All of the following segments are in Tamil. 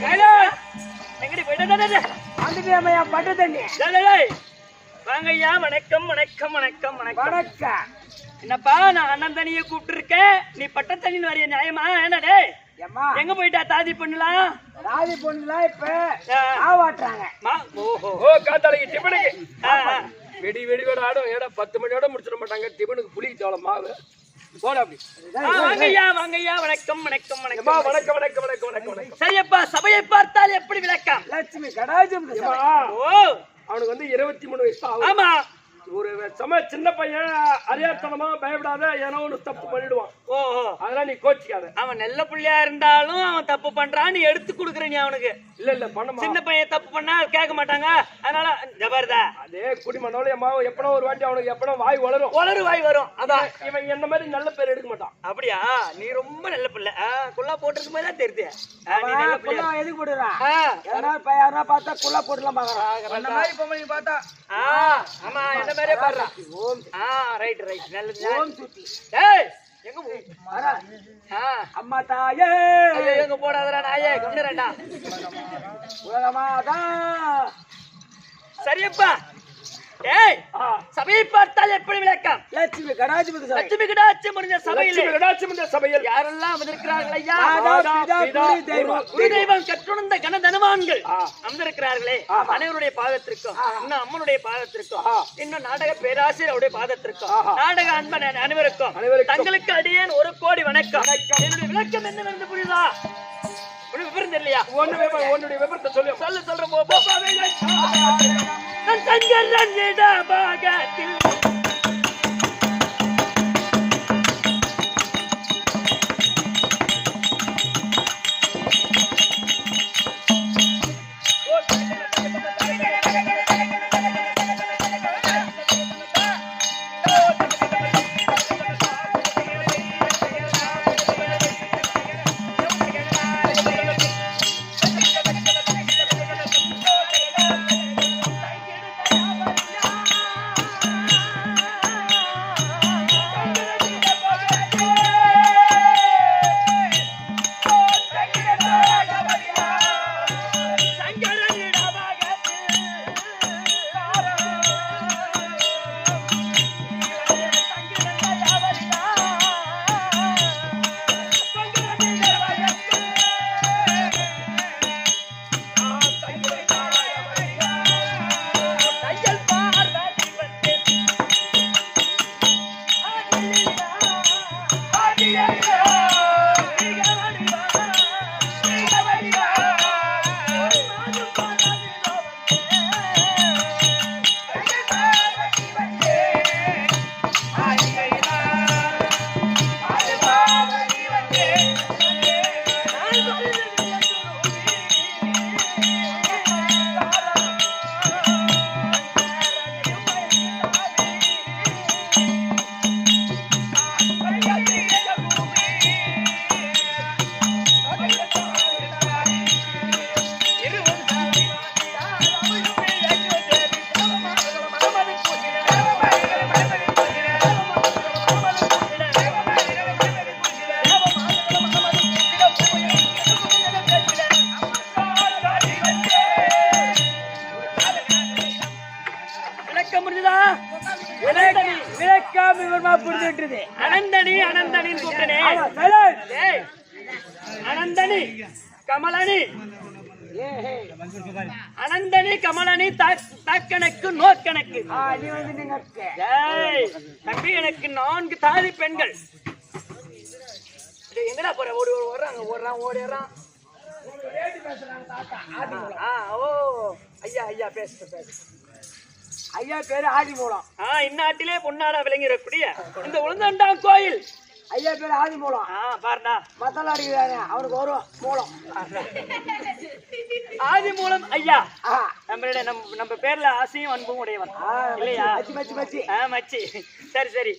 எங்கடி போயிட்டு வந்துட்டியா பட்டு தண்ணி வாங்கய்யா. வணக்கம் வணக்கம் வணக்கம் வணக்கம் வணக்கம். என்னப்பா நான் அண்ணன் தண்ணியை கூப்பிட்டு இருக்கேன், நீ பட்ட தண்ணி வரைய நியாயமா? என்னடே எங்க போயிட்டா தாதி பண்ணலாம்? ராதி பொண்ணுலாம் இப்ப ஆவாட்டுறாங்க. ஓ காத்தாளைக்கு டிபனுக்கு வெடி வெடி வேட ஆடும். ஏடா 10 மணியோட முடிச்சிட மாட்டாங்க. டிபனுக்கு புளி தோள மாவு போட அப்படி. வாங்கய்யா வாங்கய்யா. வணக்கம் வணக்கம் வணக்கம் வணக்கம் வணக்கம் வணக்கம் வணக்கம். சரியப்பா, சபையை பார்த்தால் எப்படி விளக்கம்? லட்சுமி கடாஜம். ஓ அவனுக்கு வந்து 23 வயசு ஆகும். ஆமா. ஒரு சின்ன பையன் அறியாத்தனமா பயப்படாத, ஏன்னா ஒண்ணு தப்பு பண்ணிடுவான். ஓஹோ, அதெல்லாம் நீ கோச்சிக்காத. அவன் நல்ல பிள்ளையா இருந்தாலும் அவன் தப்பு பண்றான், நீ எடுத்து குடுக்குற நீ அவனுக்கு. இல்ல பண்ண சின்ன பையன் தப்பு பண்ணா கேட்க மாட்டாங்க. அதனால ஜபர்தா அதே குடிமனோல எப்படோ ஒரு வாட்டி அவனுக்கு எப்படோ வாய் வளரும். வாய் வரும். அதான் இவன் என்ன மாதிரி நல்ல பேர் எடுக்க மாட்டான். அப்படியா? நீ ரொம்ப நல்ல பிள்ளை. குள்ளா போட்டுருக்கு மாதிரி தான் தெரியுது. எதுக்கு போடுறான்? பையனா பார்த்தா குள்ளா போட்டுலாம் பாக்குறான். அந்த மாதிரி பொம்பளை பார்த்தா ஆமா என்ன மாதிரியே பாடுறா. ரைட் ரைட் நல்லது. ஓம் சுத்தி. ஏய் எங்க அம்மா தாயே எங்க போடாதடா நாயே, கொண்டுறேன்டா. உலகமாதான். சரியப்பா. ஏய் சபையை பார்த்தால் எப்படி விளக்கம்? லட்சுமி கடாஜம். லட்சுமி கடாட்சியம் முடிஞ்ச சபையில் யாரெல்லாம் வந்திருக்கிறார்கள் ஐயா? குரு தெய்வம் கற்றுணர்ந்த கனதனவான்கள் அமர்ந்திருக்கிறார்களே, அனைவருடைய பாதத்திற்கும், இன்னும் அம்மனுடைய பாதத்திற்கும், இன்னும் நாடக பேராசிரியருடைய பாதத்திற்கும், நாடக அன்பன் அனைவருக்கும் தங்களுக்கு அடியேன் 1 கோடி வணக்கம். என்னுடைய விளக்கம் என்னவென்று புரியுதா? விவரம் தெரியலையா? உன்னுடைய விவரத்தை சொல்லு. சொல்றேன். சங்கரன் இடபாகத்தில் அனந்தனி அனந்தனி கூப்பிட்டனே. அனந்தனி கமலனி, அனந்தனி கமலனி, தாக்கணக்கு நோக்கணக்கு. தம்பி எனக்கு 4 தாதி பெண்கள். எங்கடா போற? ஓடிடுறான். ஓ ஐயா ஐயா பேசு. ஐயா பேரு ஆதிமூலம். இந்நாட்டிலே பொன்னாடா விளங்கிடக்கூடிய இந்த உளுந்தண்டாம் கோயில் ஐயா பேரு ஆதிமூலம். பாருடா மசாலா அடிக்கிறாங்க, அவனுக்கு வரும் மூலம். ஆதிமூலம் ஐயா. நம்ம பேர்ல ஆசையும் அன்பும் உடையவன் இல்லையா? மச்சி மச்சி மச்சி மச்சி. சரி சரி.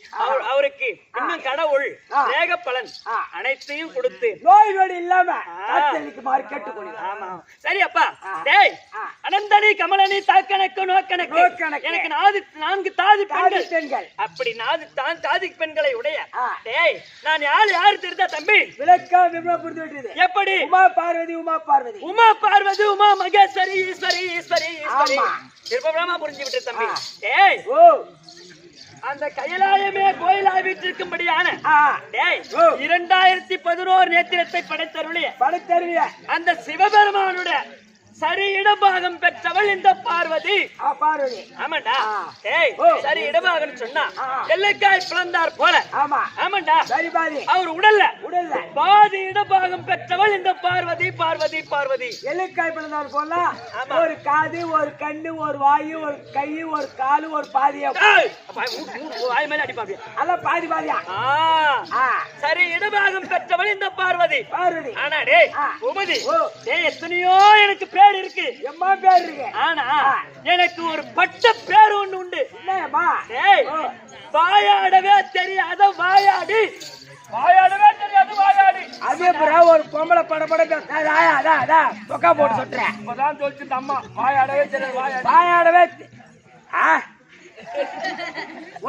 அவருக்கு இன்னும் கடவுள் வேக பலன் அனைத்தையும் கொடுத்து நோய் நொடி இல்லாம காத்தலிக்குமாறு கேட்டுக்கொள்ளுங்க. ஆமா சரி அப்பா. டேய் அனந்தனி கமலனி தாக்கணக்கு நோக்கணக்கு எனக்கு 4 தாதி பெண்கள். அப்படி 4 தாதி பெண்களை உடைய டேய் நான் யாரு தெரியுதா தம்பி? விளக்கா விமலபுரத்து விட்டது. எப்படி? உமா பார்வதி உமா பார்வதி உமா பார்வதி உமா மகேஸ்வரி ஈஸ்வரி ஈஸ்வரி ஈஸ்வரி திருப்பபுரமா புரிஞ்சு விட்டு தம்பி. டேய் ஓ அந்த கைலாயமே கோயிலாய் வீட்டிற்கும்படியான டேய் 2011 நேத்திரத்தை படைத்தருளிய அந்த சிவபெருமானுடைய சரி இடபாகம் பெற்றவள் இந்த பார்வதி. பார்வதி ஆமாண்டா. டேய் சரி இடபாகம் சொன்னா எல்லைக்காய் பிளந்தார் போல. ஆமாண்டா. சரி பாதி அவர் உடல்ல பாதி இடபாகம் பெற்றவள் இந்த பார்வதி பார்வதி பார்வதி. எல்லைக்காய் பிளந்தார் போல ஒரு காது ஒரு கண்ணு ஒரு வாயு ஒரு கை ஒரு காலு ஒரு பாதியா வாய் மேல அடிப்பாங்க அல்ல பாதி பாதியா. சரி இடபாகம் பெற்றவள் இந்த பார்வதி பார்வதி. ஆனா டேய் உபதி டேய் எத்தனையோ எனக்கு பேர் இருக்கு. எம்மா பேர் இருக்கு. ஆனா எனக்கு ஒரு பட்ட பேர் ஒண்ணு உண்டு. என்னம்மா? டேய் வாயாடவே தெரியாத வாயாடி. வாயாடவே தெரியாத வாயாடி. அதே புறா ஒரு பொம்பளை படபட அதான் சொக்கா போட்டு சொல்றேன். இப்பதான் சொல்லிட்டு அம்மா வாயாடவே தெரியாது வாயாடவே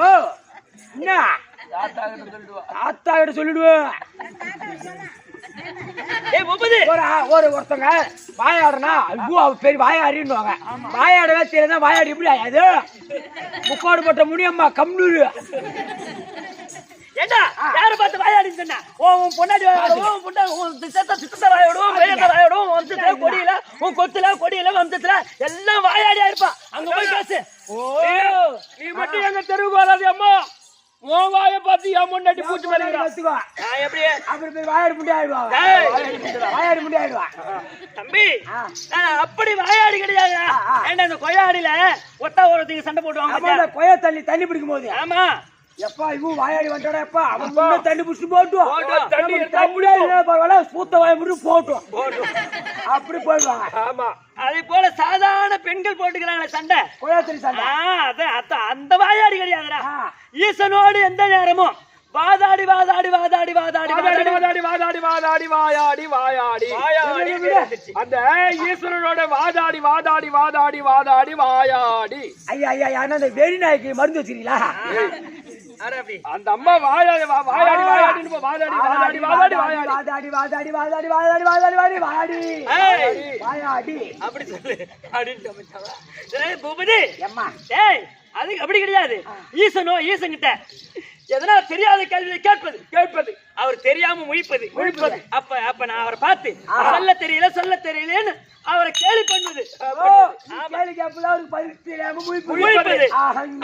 ஓ என்ன தாத்தா கிட்ட சொல்லிடுவேன். ஒருத்தங்க வாயாடுனா பெரிய வாயாடின்னுவாங்க. வாயாடவே தெரியாத வாயாடி எப்படி ஆயாது? முக்காடு போட்ட முடியம்மா கம்னூரு. ஏண்டா யாரை பார்த்து வாயாடின்னு சொன்னா? உன் பொண்டாடி வாயாடும், உன் சித்தத்தை வாயாடும், வேலை வாயாடும், வம்சத்துல கொடியில உன் கொத்துல கொடியில வம்சத்துல எல்லாம் வாயாடியா இருப்பான். அங்க போய் பேசு. நீ மட்டும் எங்க தெருவுக்கு வராது அம்மா. உன் வாயை பார்த்து என் முன்னாடி பூச்சி மாதிரி எப்படியே அப்படி வாயாடி முடியாடுவாங்க. வாயாடி முடியாடுவா தம்பி. அப்படி வாயாடி கிடையாது. ஏன்னா இந்த கொய்யாடியில ஒட்டா ஒருத்தங்க சண்டை போட்டுவாங்க. கொய்யா தண்ணி பிடிக்கும் போது ஆமா எப்பா இவன் வாயாடி வந்துட்டா எப்பா அவன் தண்ணி பிடிச்சி போட்டும் சூத்த வாய முடியும் போட்டும் அப்படி போயிடுவாங்க. ஆமா அதே போல சாதாரண பெண்கள் போட்டுக்கிறாங்களே சண்டை கொய்யாத்தறி சண்டை அந்த வாயாடி கிடையாதுடா. ஈசனோடு எந்த நேரமும் வாதாடி வாதாடி வாதாடி வாதாடி வாதாடி வாதாடி வாதாடி வாதாடி வாயாடி வாயாடி அந்த ஈஸ்வரனோட வாதாடி வாதாடி வாதாடி வாதாடி வாயாடி. ஐயா ஐயா அந்த வெறி நாய்க்கு மருந்து வச்சிருக்கீங்களா? அந்த அம்மா வாயாடி வாயாடி வாயாடி வாதாடி வாதாடி வாதாடி வாதாடி வாதாடி வாதாடி வாதாடி வாதாடி வாடி வாடி வாயாடி அப்படி சொல்லு அப்படின்னு பூபதி. அம்மா ஏய் அது அப்படி கிடையாது. ஈசன்கிட்ட எதனா தெரியாத கேள்வியை கேட்பது அவர் தெரியாம முழிப்பது. அப்ப நான் அவரை பார்த்து சொல்ல தெரியலன்னு அவரை கேள்வி பண்ணுது.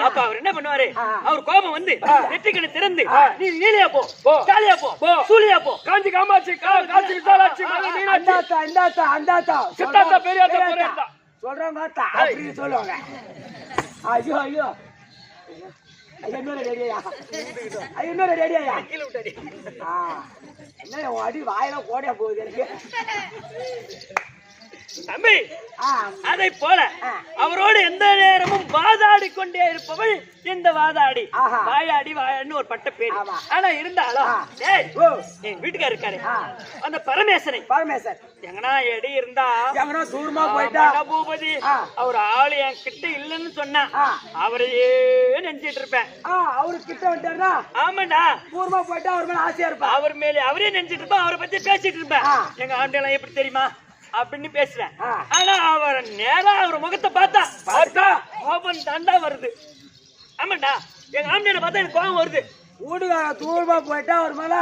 அப்ப அவர் என்ன பண்ணுவாரு? அவர் கோபம் வந்து நெற்றிக்கண்ணு திறந்து நீ நீலியா போ காலியா போ சூலியா போ காஞ்சி காமாட்சி காஞ்சி விசாலாட்சி சித்தாத்தா பெரியாத்தா சொல்றாங்க அப்படின்னு சொல்லுவாங்க. ஐயோ ஐயோ இன்னொரு ரெடியா இன்னொரு ரெடியா என்ன அடி வாயில கோடையா போகுது எனக்கு தம்பி. அதை போல அவரோடு எந்த நேரமும் வாதாடி கொண்டே இருப்பவள் இந்த வாதாடி வாயாடி வாயாடின்னு ஒரு பட்ட பேரு. ஆனா இருந்தாலும் என் வீட்டுக்கார இருக்காரு அந்த பரமேசன் எங்கனா எடி இருந்தா எங்கனா தூரமா போயிட்டா பூபதி அவர் ஆளு என் கிட்ட இல்லன்னு சொன்னா அவரையே நெஞ்சிட்டு இருப்பேன். அவரு கிட்ட வந்துட்டாருன்னா ஆமாண்டா தூரமா போயிட்டா அவர் மேல ஆசையா இருப்பேன். அவர் மேலே அவரே நெஞ்சிட்டு இருப்பேன். அவரை பத்தி பேசிட்டு இருப்பேன். எங்க ஆண்டெல்லாம் எப்படி தெரியுமா அப்படின்னு பேசுறேன். ஆனா அவர் நேரா அவர் முகத்தை பார்த்தா கோபம் தாண்டா வருது. ஆமாண்டா எங்க ஆம்பளை பார்த்தா எனக்கு கோபம் வருது. வீட்டுக்கார தூரமா போயிட்டா அவர் மேல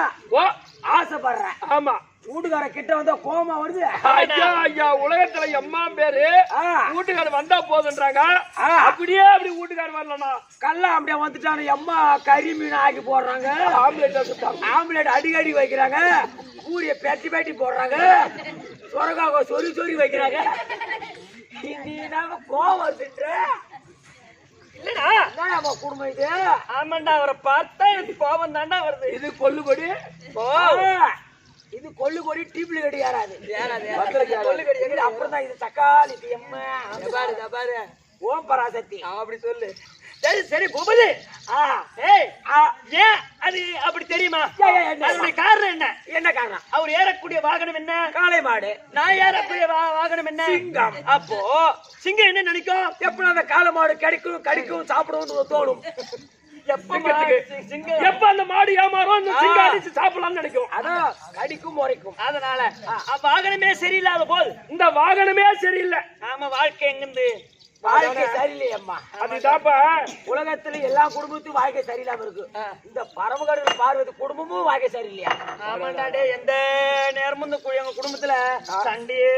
ஆசைப்படுறேன். ஆமா வீட்டுக்கார கிட்ட வந்தா கோபமா வருது. ஐயா உலகத்துல எம்மா பேரு வீட்டுக்கார வந்தா போதுன்றாங்க. அப்படியே அப்படி வீட்டுக்கார வரலனா கல்ல அப்படியே வந்துட்டானு எம்மா கறி மீன் ஆக்கி போடுறாங்க. ஆம்லேட் அடிக்கடி வைக்கிறாங்க. பூரிய பேட்டி போடுறாங்க. சொரக்காக சொறி வைக்கிறாங்க. கோவம் வருதுன்ற இல்லடா குடும்பம் இது. ஆமாண்டா அவரை பார்த்தா எனக்கு கோபம் தாண்டா வருது. இது கொல்லுபடி இது கொள்ளு கொடி டீப்ல கட்டி ஏறாது. கொள்ளு கடி இது அப்புறம் தான் இது தக்காளி எம்மா பாரு ஓம் பராசக்தி. அப்படி சொல்லு. சரி சரி பூபதி. ஏய் ஏன் அது அப்படி தெரியுமா? அதனுடைய காரணம் என்ன? என்ன காரணம்? அவர் ஏறக்கூடிய வாகனம் என்ன? காளை மாடு. நான் ஏறக்கூடிய வாகனம் என்ன? சிங்கம். அப்போ சிங்கம் என்ன நினைக்கும்? எப்ப அந்த காளை மாடு கடிக்கும் சாப்பிடுவோம் தோணும். எப்ப அந்த மாடு ஏமாறும் அந்த சிங்கம் அடிச்சு சாப்பிடலாம்னு நினைக்கும். அதான் கடிக்கும் முறைக்கும். அதனால வாகனமே சரியில்லாத போல் இந்த வாகனமே சரியில்லை. ஆமா வாழ்க்கை எங்கிருந்து வாழ்க்கை சரியில்லையம்மா. அதுதாப்பா உலகத்துல எல்லா குடும்பத்துக்கும் வாழ்க்கை சரியில்லாம இருக்கு. இந்த பரமகடல் பார்வதி குடும்பமும் வாழ்க்கை சரியில்லையா? ஆமாண்டாடே எந்த நேரமும் இந்த எங்க குடும்பத்துல சண்டையே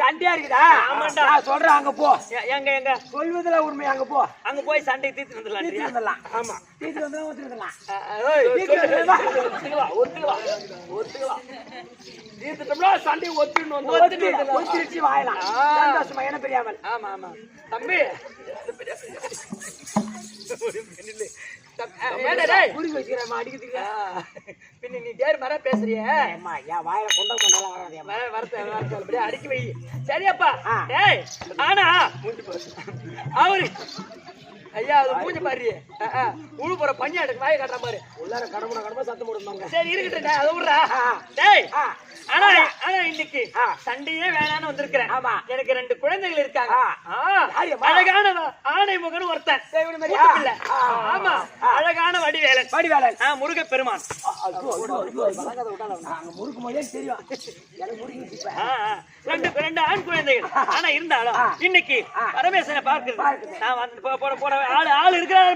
சண்டையா இருக்குதா? ஆமாண்டா. நான் சொல்றேன் அங்க போ. எங்க எங்க சொல்வதுல உண்மை அங்க போ. அங்க போய் சண்டை தீர்த்து வந்துடலாம். ஆமா தீர்த்து வந்துடலாம் வந்துடலாம். தீர்த்துட்டோம்னா சண்டை ஒத்திடணும். ஒத்திருச்சு வாயலாம். சந்தோஷமா என்ன பெரியாமல். ஆமா ஆமா தம்பி குடிக்க வச்சுக்கிறேன் அடிக்கிறதுக்கு. பின்ன நீ தேர் மர பேசுறிய என் வாயில கொண்டா வராது. அடிக்க வை. சரியாப்பா. டேய் ஆனா அவரு ஐயா அது பூஜை பாரு உழு போற பண்ணி எடுக்க வாய காட்டுற பாரு. உள்ளார கடமை சத்தம் போடுவாங்க. சரி இருக்கட்டும் அதை விடுறா. டேய் ஆனா ஆனா இன்னைக்கு சண்டையே வேணான்னு வந்திருக்கிறேன். ஆமா எனக்கு 2 குழந்தைகள் இருக்காங்க. அழகான ஆணை முகன் ஒருத்தன். ஆமா அழகான வடிவேலன் முருக பெருமான். முறுக்கு மொழியே தெரியும் எனக்கு முறுக்கு. 2 ஆண் குழந்தைகள். ஆனா இருந்தாலும் இன்னைக்கு பரமேஸ்வரனை பார்க்கிறது நான் வந்து போட ஆள் இருக்கிறாரு.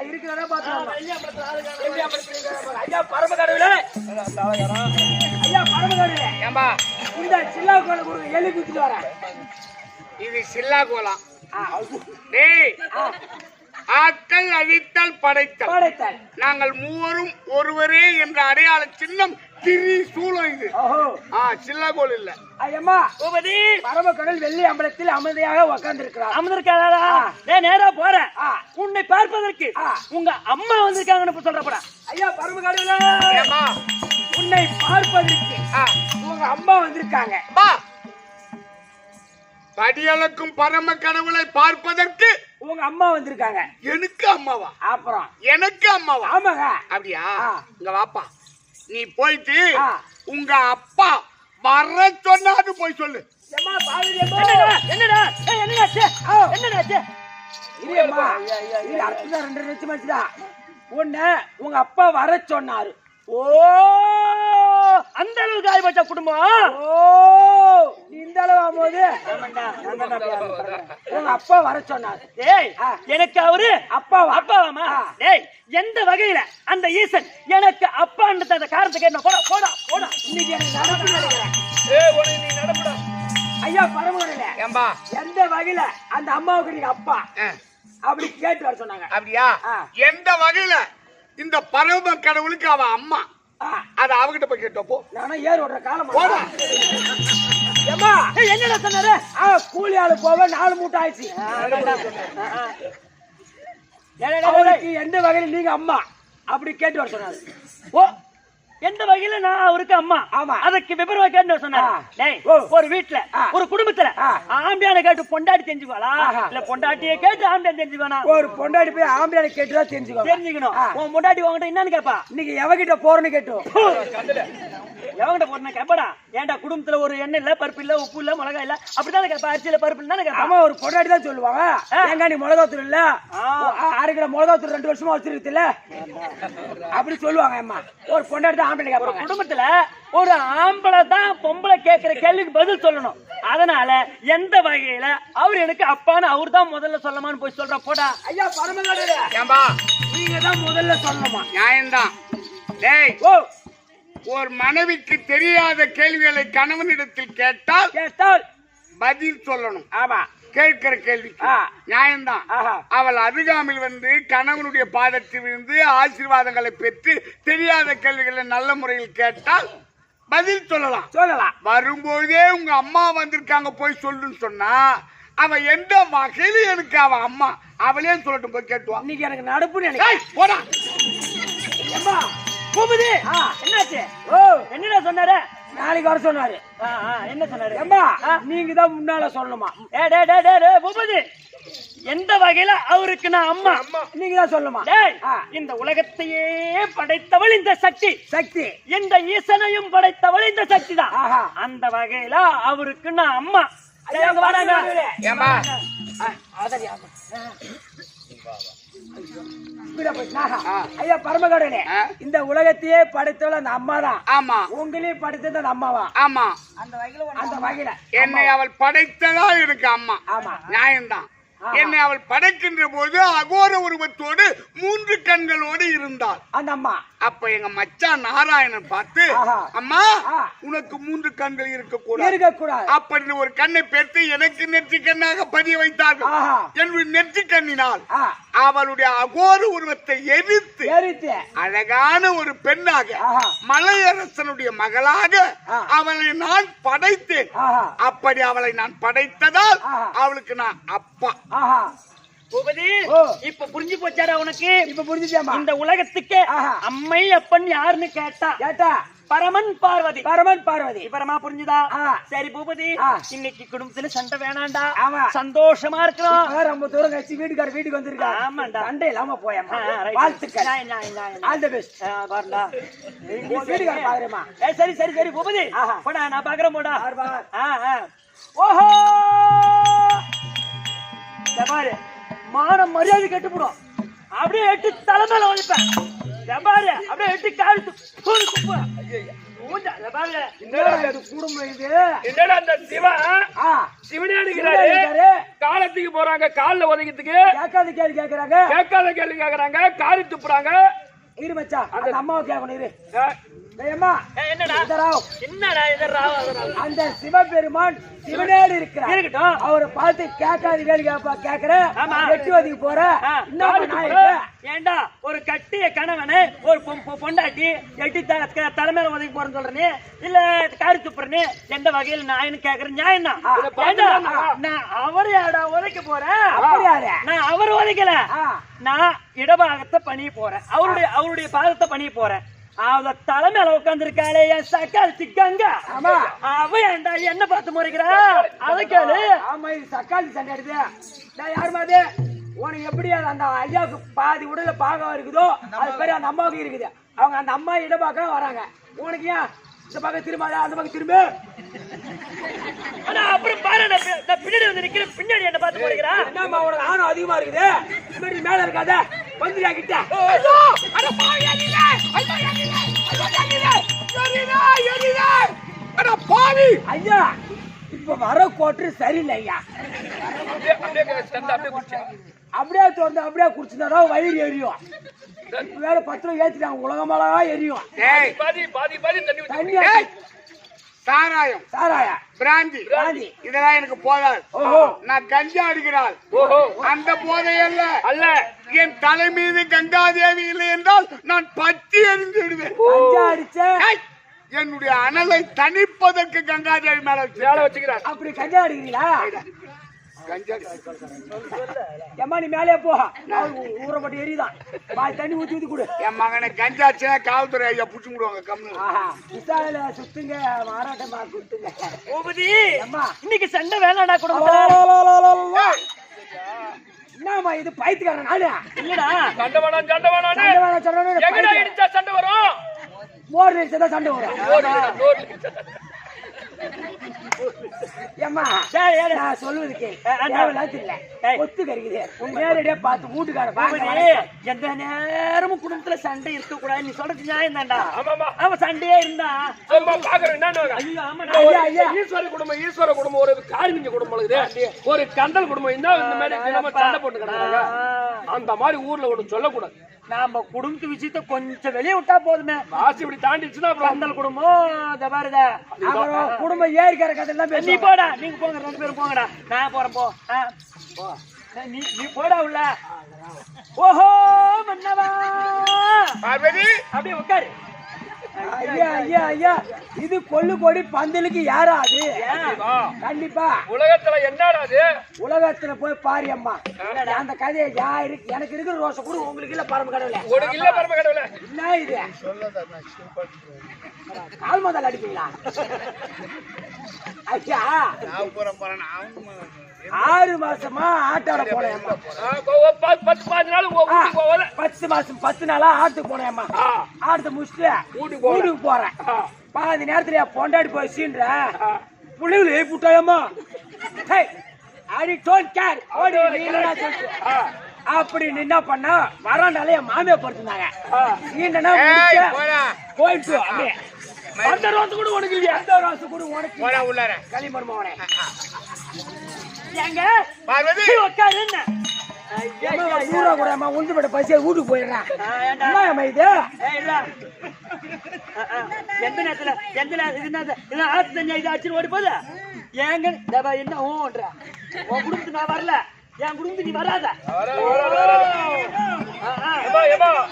இருக்கிறதா பாத்து ஐயா பரமகடவுளே. ஐயா பரமகடவுளே ஏம்பா இந்த சில்லா கோலம் கொடுங்க. எலி குத்திட்டு வரேன். இது சில்லா கோலம். டேய் ஆட்கள் அழித்தல் படைத்தல் நாங்கள் மூவரும் ஒருவரே என்ற அடையாள சின்னம் திரிசூலம் இது. சில்லாகோல் இல்ல. ஐயம்மா பூபதி பரமக்கடல் வெள்ளி அம்பலத்தில் அமைதியாக உட்கார்ந்திருக்கிறார். அமர்ந்திருக்காரா? நேரா போறேன் உன்னை பார்ப்பதற்கு. உங்க அம்மா வந்திருக்காங்கன்னு சொல்றப்படா. ஐயா பரமக்கடவுளே உன்னை பார்ப்பதற்கு உங்க அம்மா வந்திருக்காங்க. படியளக்கும் பரம கடவுளை பார்ப்பதற்கு உங்க அம்மா வந்திருக்காங்க. எனக்கு அம்மாவா? அப்புறம் எனக்கு அம்மாவா? ஆமாங்க. அப்படியா? இங்க வாப்பா நீ போயிட்டு உங்க அப்பா வர சொன்னாது போய் சொல்லு. உங்க அப்பா வர சொன்னாரு. ஓ அந்த அளவுக்கு ஆயிப்பட்ட குடும்பம். இந்த அளவு ஆகும்போது உங்க அப்பா வர சொன்னாரு. டேய் எனக்கு அவரு அப்பாவாமா? டேய் எந்த வகையில அந்த ஈசன் எனக்கு அப்பான்ற அந்த காரணத்தை கேட்ட போடா போடா போடா. இன்னைக்கு எனக்கு நடப்பு நினைக்கிறேன். நீ நடப்படா. ஐயா பரமகடவுளே ஏம்பா எந்த வகையில அந்த அம்மாவுக்கு நீங்க அப்பா அப்படி கேட்டு வர சொன்னாங்க? அப்படியா? எந்த வகையில இந்த பரம கடவுளுக்கு அவ அம்மா அத அவகிட்ட போய் கேட்டப்போ நானும் ஏர் ஓடுற காலம் போடா. என்னடா சொன்னாரு? கூலி ஆளு போக 4 மூட்டை ஆயிடுச்சு. எந்த வகையில நீங்க அம்மா அப்படி கேட்டு வர சொன்னாரு. ஓ எந்த வகையில நான் அவருக்கு அம்மா? ஆமா அதுக்கு விபரமா கேட்டு சொன்னாரு. ஒரு வீட்டுல ஒரு குடும்பத்துல ஆம்பியான கேட்டு பொண்டாட்டி தெரிஞ்சுக்குவாளா இல்ல பொண்டாட்டியை கேட்டு ஆம்பியான் தெரிஞ்சுக்குவானா? ஒரு பொண்டாட்டி போய் ஆம்பியான கேட்டுதான் தெரிஞ்சுக்கணும். உன் பொண்டாட்டி உங்ககிட்ட என்னன்னு கேப்பா? இன்னைக்கு எவகிட்ட போறேன்னு கேட்டோம். எவங்கிட்ட போறேன்னு கேப்பாடா? ஏன்டா குடும்பத்துல ஒரு எண்ணெய் இல்ல பருப்பு இல்ல உப்பு இல்ல மிளகாய் இல்ல அப்படித்தானே கேப்பா? அரிசியில பருப்பு இல்ல கேப்பா? ஆமா ஒரு பொண்டாட்டி தான் சொல்லுவாங்க. ஏங்க நீ மிளகாத்தூள் இல்ல 6 கிலோ மிளகாத்தூள் 2 வருஷமா வச்சிருக்குல்ல அப்படி சொல்லுவாங்க. அம்மா ஒரு பொண்டாட்டி தான் ஆம்பளை கேட்பாங்க. குடும்பத்துல ஒரு ஆம்பளை தான் பொம்பளை கேட்கிற கேள்விக்கு பதில் சொல்லணும். அதனால எந்த வகையில அவர் எனக்கு அப்பான்னு அவர் தான் முதல்ல சொல்லமான்னு போய் சொல்ற போடா. ஐயா பரமகடவுளே ஏம்பா நீங்க தான் முதல்ல சொல்லணுமா? நியாயம்தான். டேய் ஒரு மனைவிக்கு தெரியாத கேள்விகளை கணவனிடத்தில் கேட்டால் பதில் சொல்லணும். ஆமா கேட்கிற கேள்விக்கு நியாயம்தான். அவள் அருகாமையில் வந்து கணவனுடைய பாதத்தில் விழுந்து ஆசீர்வாதங்களை பெற்று தெரியாத கேள்விகளை நல்ல முறையில் கேட்டால் பதில் சொல்லலாம். வரும்போதே உங்க அம்மா வந்திருக்காங்க போய் சொல்லுன்னு சொன்னா அவ எந்த வகையில எனக்கு அவ அம்மா அவளே சொல்லட்டும் போய் கேட்டுவா. இன்னைக்கு எனக்கு நடப்புன்னு போடா. பூபதி ஆ. என்னாச்சு? ஓ என்னடா சொன்னாரு? நாளைக்கு வர சொன்னாரு. என்ன சொன்னாரு? அம்மா நீங்க தான் முன்னால சொல்லணுமா? பூபதி எந்த வகையில அவருக்கு நான் அம்மா? நீங்க தான் சொல்லணுமா? டேய், ஆ. இந்த உலகத்தையே படைத்தவள் இந்த சக்தி. சக்தி இந்த ஈசனையும் படைத்தவள் இந்த சக்தி தான். ஆஹா. அந்த வகையில அவருக்கு நான் அம்மா. டேய், அங்க வாடாங்க. ஏமா ஐயா பரமகடனே, இந்த உலகத்தையே படைத்தவள் அந்த அம்மா தான். ஆமா உங்களையும் படைத்தது அந்த அம்மாவா? ஆமா அந்த வகையில என்னை அவள் படைத்ததால் எனக்கு அம்மா. ஆமா. நியாயம்தான். என்னை அவள் படைக்கின்ற போது அகோர உருவத்தோடு 3 கண்களோடு இருந்தாள் அந்த அம்மா. அப்ப எங்க மச்சான் நாராயணன் பார்த்து, ஆஹா. அம்மா ஆ. உனக்கு 3 கண்கள் இருக்கக்கூடாது, இருக்கக்கூடாது. அப்படின்னு ஒரு கண்ணை பெற்று எனக்கு நெற்றி கண்ணாக பதிய வைத்தார்கள். ஆஹா. என்னுடைய நெற்றி கண்ணினால் ஆ. அவளுடைய அகோர உருவத்தை எரித்து ஏறிட்டு. அழகான ஒரு பெண்ணாக ஆஹா. மலையரசனுடைய மகளாக ஆ. அவளை நான் படைத்தேன். ஆஹா. அப்படி அவளை நான் படைத்ததால் ஆஹா. அவளுக்கு நான் அப்பா. ஆஹா. பூபதி ஓ. இப்ப புரிஞ்சு போச்சாடா உனக்கு? இப்ப புரிஞ்சுச்சேம்மா? இந்த உலகத்துக்கு ஆஹா. அம்மை அப்பன் யாருன்னு கேட்டா கேட்டா பரமன் பார்வதி. பரமன் பார்வதி. பரமா புரிஞ்சுதா? ஆ. சரி பூபதி, ஆ. இன்னைக்கு குடும்பத்துல சண்டை வேணாண்டா. ஆமா. சந்தோஷமா இருக்கிறோம். இப்ப ரொம்ப தூரம் கழிச்சு வீட்டுக்கு வந்திருக்கா. ஆமாண்டா. சண்டை இல்லாம போயம்மா. right. வாழ்த்துக்கள். நியாயம். All the best. வரலா. வீட்டுக்கார பாக்குறேம்மா. சரி பூபதி, ஆஹா. போடா, நான் பாக்குறேன் போடா. பார் பார். ஓஹோ, இந்த பாரு, மான மரியாதை கெட்டுப்படும். அப்படியே எட்டு தலைமையில வலிப்பேன். இந்த பாரு, அப்படியே எட்டு காலத்து குடும்பம் இது என்னடா அந்த சிவா ஆ, சிவனே இருக்காரு. காலத்துக்கு போறாங்க, கால்ல உதைக்கிறதுக்கு கேட்காத கேள்வி கேக்குறாங்க. கேட்காத கேள்வி கேக்குறாங்க, காரி துப்புறாங்க. இரு மச்சான், அந்த அம்மாவை கேட்கணும். இரு அஹ், டேய் அம்மா, என்னடா இந்த ராவ், என்னடா இது ராவ் அதராவ் அந்த சிவபெருமான் சிவனேடு இருக்கிறார். இருக்கட்டும். அவரை பார்த்து கேட்காத கேள்வி கேக்குற. ஆமா. வெட்டுவதிக்கு போற. ஆ, இன்னும் நான் ஏண்டா ஒரு கட்டிய கணவனை ஒரு பொண்டாட்டி எட்டி தலைமையில உதவி போறேன்னு சொல்றேன்னு இல்ல காரி துப்புறேன்னு எந்த வகையில நாயின்னு கேக்குறேன். நியாயம் தான். ஏண்டா, நான் அவரையாடா உதைக்க போறேன்? அப்படியாரு? நான் அவர் உதைக்கல, ஆ. நான் இடபாகத்தை பணிய போறேன். அவருடைய பாதத்தை பணிய போறேன். அவ தலைமையில உட்கார்ந்து இருக்காளே என் சக்கால் திக்காங்க. ஆமா. அவ ஏண்டா என்ன பார்த்து முறைக்கிறா? அதை கேளு. ஆமா, இது சக்காளி சண்டை எடுத்து. நான் யாருமா அது? உனக்கு எப்படி அந்த ஐயாவுக்கு பாதி உடல பாகம் இருக்குதோ அது பேரு அந்த அம்மாவுக்கு இருக்குது. அவங்க அந்த அம்மா இடபாக்க வராங்க. உனக்கு ஏன் இந்த பக்கம் திரும்ப அந்த பக்கம் திரும்ப? ஆனா அப்புறம் பாரு, நான் பின்னாடி வந்து நிக்கிறேன். பின்னாடி என்ன பார்த்து முறைக்கிறா? என்னம்மா உனக்கு ஆணம் அதிகமா இருக்குது? இப்படி மேல இருக்காத, வந்துடா கிட்ட. ஐயா, இப்ப வர கோட்டு சரியில்லை ஐயா. அப்படியே திறந்து அப்படியே குடிச்சுதான் வயிறு எரியும். வேற 10 ரூபாய் ஏத்திட்டாங்க, உலகமாலா எரியும். ஏய், பாதி பாதி தண்ணி ஊத்தி. தண்ணி ஏய், சாராயம், சாராயா பிராந்தி பிராந்தி. இதெல்லாம் எனக்கு போதாது. ஓஹோ. நான் கஞ்சா அடிக்கிறாள். ஓஹோ, அந்த போதை அல்ல. அல்ல. என் தலை மீது கங்காதேவி இல்லை என்றால் நான் பத்தி எறிந்து விடுவேன். கஞ்சா அடிச்ச ஏய், என்னுடைய அனலை தணிப்பதற்கு கங்காதேவி மேல வேலை வச்சுக்கிறார். அப்படி கஞ்சா அடிக்கிறீங்களா? கஞ்சா எம்மா நீ மேலே போ, ஊறப்பட்டு எரியுதான். பாய் தண்ணி ஊத்தி ஊத்தி கொடு. என் மகனை கஞ்சாச்சுன்னா காவல்துறை ஐயா புடிச்சு விடுவாங்க கம்னு. ஆஹா, விசாரில சுத்துங்க, மாறாட்டமா குத்துங்க. பூபதி, அம்மா. இன்னைக்கு சண்டை வேணாடா குடும்பத்துல. என்னம்மா இது பைத்தியக்காரன் நானு? இல்லடா, சண்டை வேணாம், சண்டை வேணாம்னு. சண்டை வேணாம் சொன்னோனே எங்கடா பைத்தியம். இடிச்சா சண்டை வரும்? மோர் நிறுத்ததான் சண்டை வரும். ஏம்மா, டேய், ஏடா. நான் சொல்லுவது கேளு. அண்ணா. தேவையில்லாத இல்ல. ஏய். ஒத்து கறிக்குது. நேரடியா பார்த்து வீட்டுக்கார பூபதி, எந்த நேரமும் குடும்பத்துல சண்டை இருக்க கூடாது. நீ சொல்றது நியாயம் தான்டா. ஆமாமா. அவன் சண்டையே இருந்தா சும்மா பாக்குறேன். என்னன்னு ஐயோ ஆமாடா. ஐயா, ஐயா. ஈஸ்வர குடும்பம் ஒரு காரிமிங்க குடும்பம் இருக்குது. ஒரு கண்டல் குடும்பம் இந்த மாதிரி தினமும் சண்டை போட்டு கிடக்குறாங்க. அந்த மாதிரி ஊர்ல ஒண்ணு சொல்லக்கூடாது. நாம குடும்பத்து விஷயத்த கொஞ்சம் வெளியே விட்டா போதுமே. வாசி இப்படி தாண்டிச்சுன்னா அப்புறம் அந்த குடும்பம் இத பாருதா. அப்புறம் குடும்பம் ஏறிக்கிற கதையெல்லாம் நீ பேசி போடா, நீங்க போங்க, 2 பேரும் போங்கடா. நான் போறேன் போ. நீ போடா உள்ள. ஓஹோ மன்னவா, பார்வதி, அப்படியே உட்காரு. ஐயா ஐயா ஐயா இது கொள்ளு கொடி பந்தலுக்கு யாராது கண்டிப்பா உலகத்துல என்னடா அது? உலகத்துல போய் பாரு அம்மா அந்த கதையை யாரு எனக்கு இருக்கிற ரோசை கூட உங்களுக்கு இல்ல பரம கடவுள உனக்கு இல்ல பரம கடவுளே. என்ன இது கால் முதல் அடிப்பீங்களா ஐயா 6 மாசமா ஆட்டோட போனேம்மா 10 நாள் வீட்டுக்கு போகல. 10 மாசம் 10 நாளா ஆட்டுக்கு போனேம்மா ஆட்டத்தை முடிச்சுட்டு வீட்டுக்கு போறேன் பாதி நேரத்துல பொண்டாடி போய் சீன்ற புள்ளிகள் எழுப்பிட்டாயம்மா அப்படி என்ன பண்ணா வராண்டாலே மாமியா படுத்துனாங்க போயிட்டு அப்படியே அந்த ரோஸ் கூட உனக்கு இல்லையா? அந்த ரோஸ் கூட உனக்கு உள்ளார களிமர்மவனே ஏங்க பார்வதி உட்காரு என்ன ஊரா கூட உந்து பட்ட பசியா வீட்டுக்கு போயிடுறேன் என்ன இது எந்த நேரத்துல இது ஆத்து தண்ணி இது அடிச்சு ஓடி போகுது ஏங்க என்ன ஓன்ற உன் குடும்பத்து நான் வரல என் குடும்பத்து நீ வராத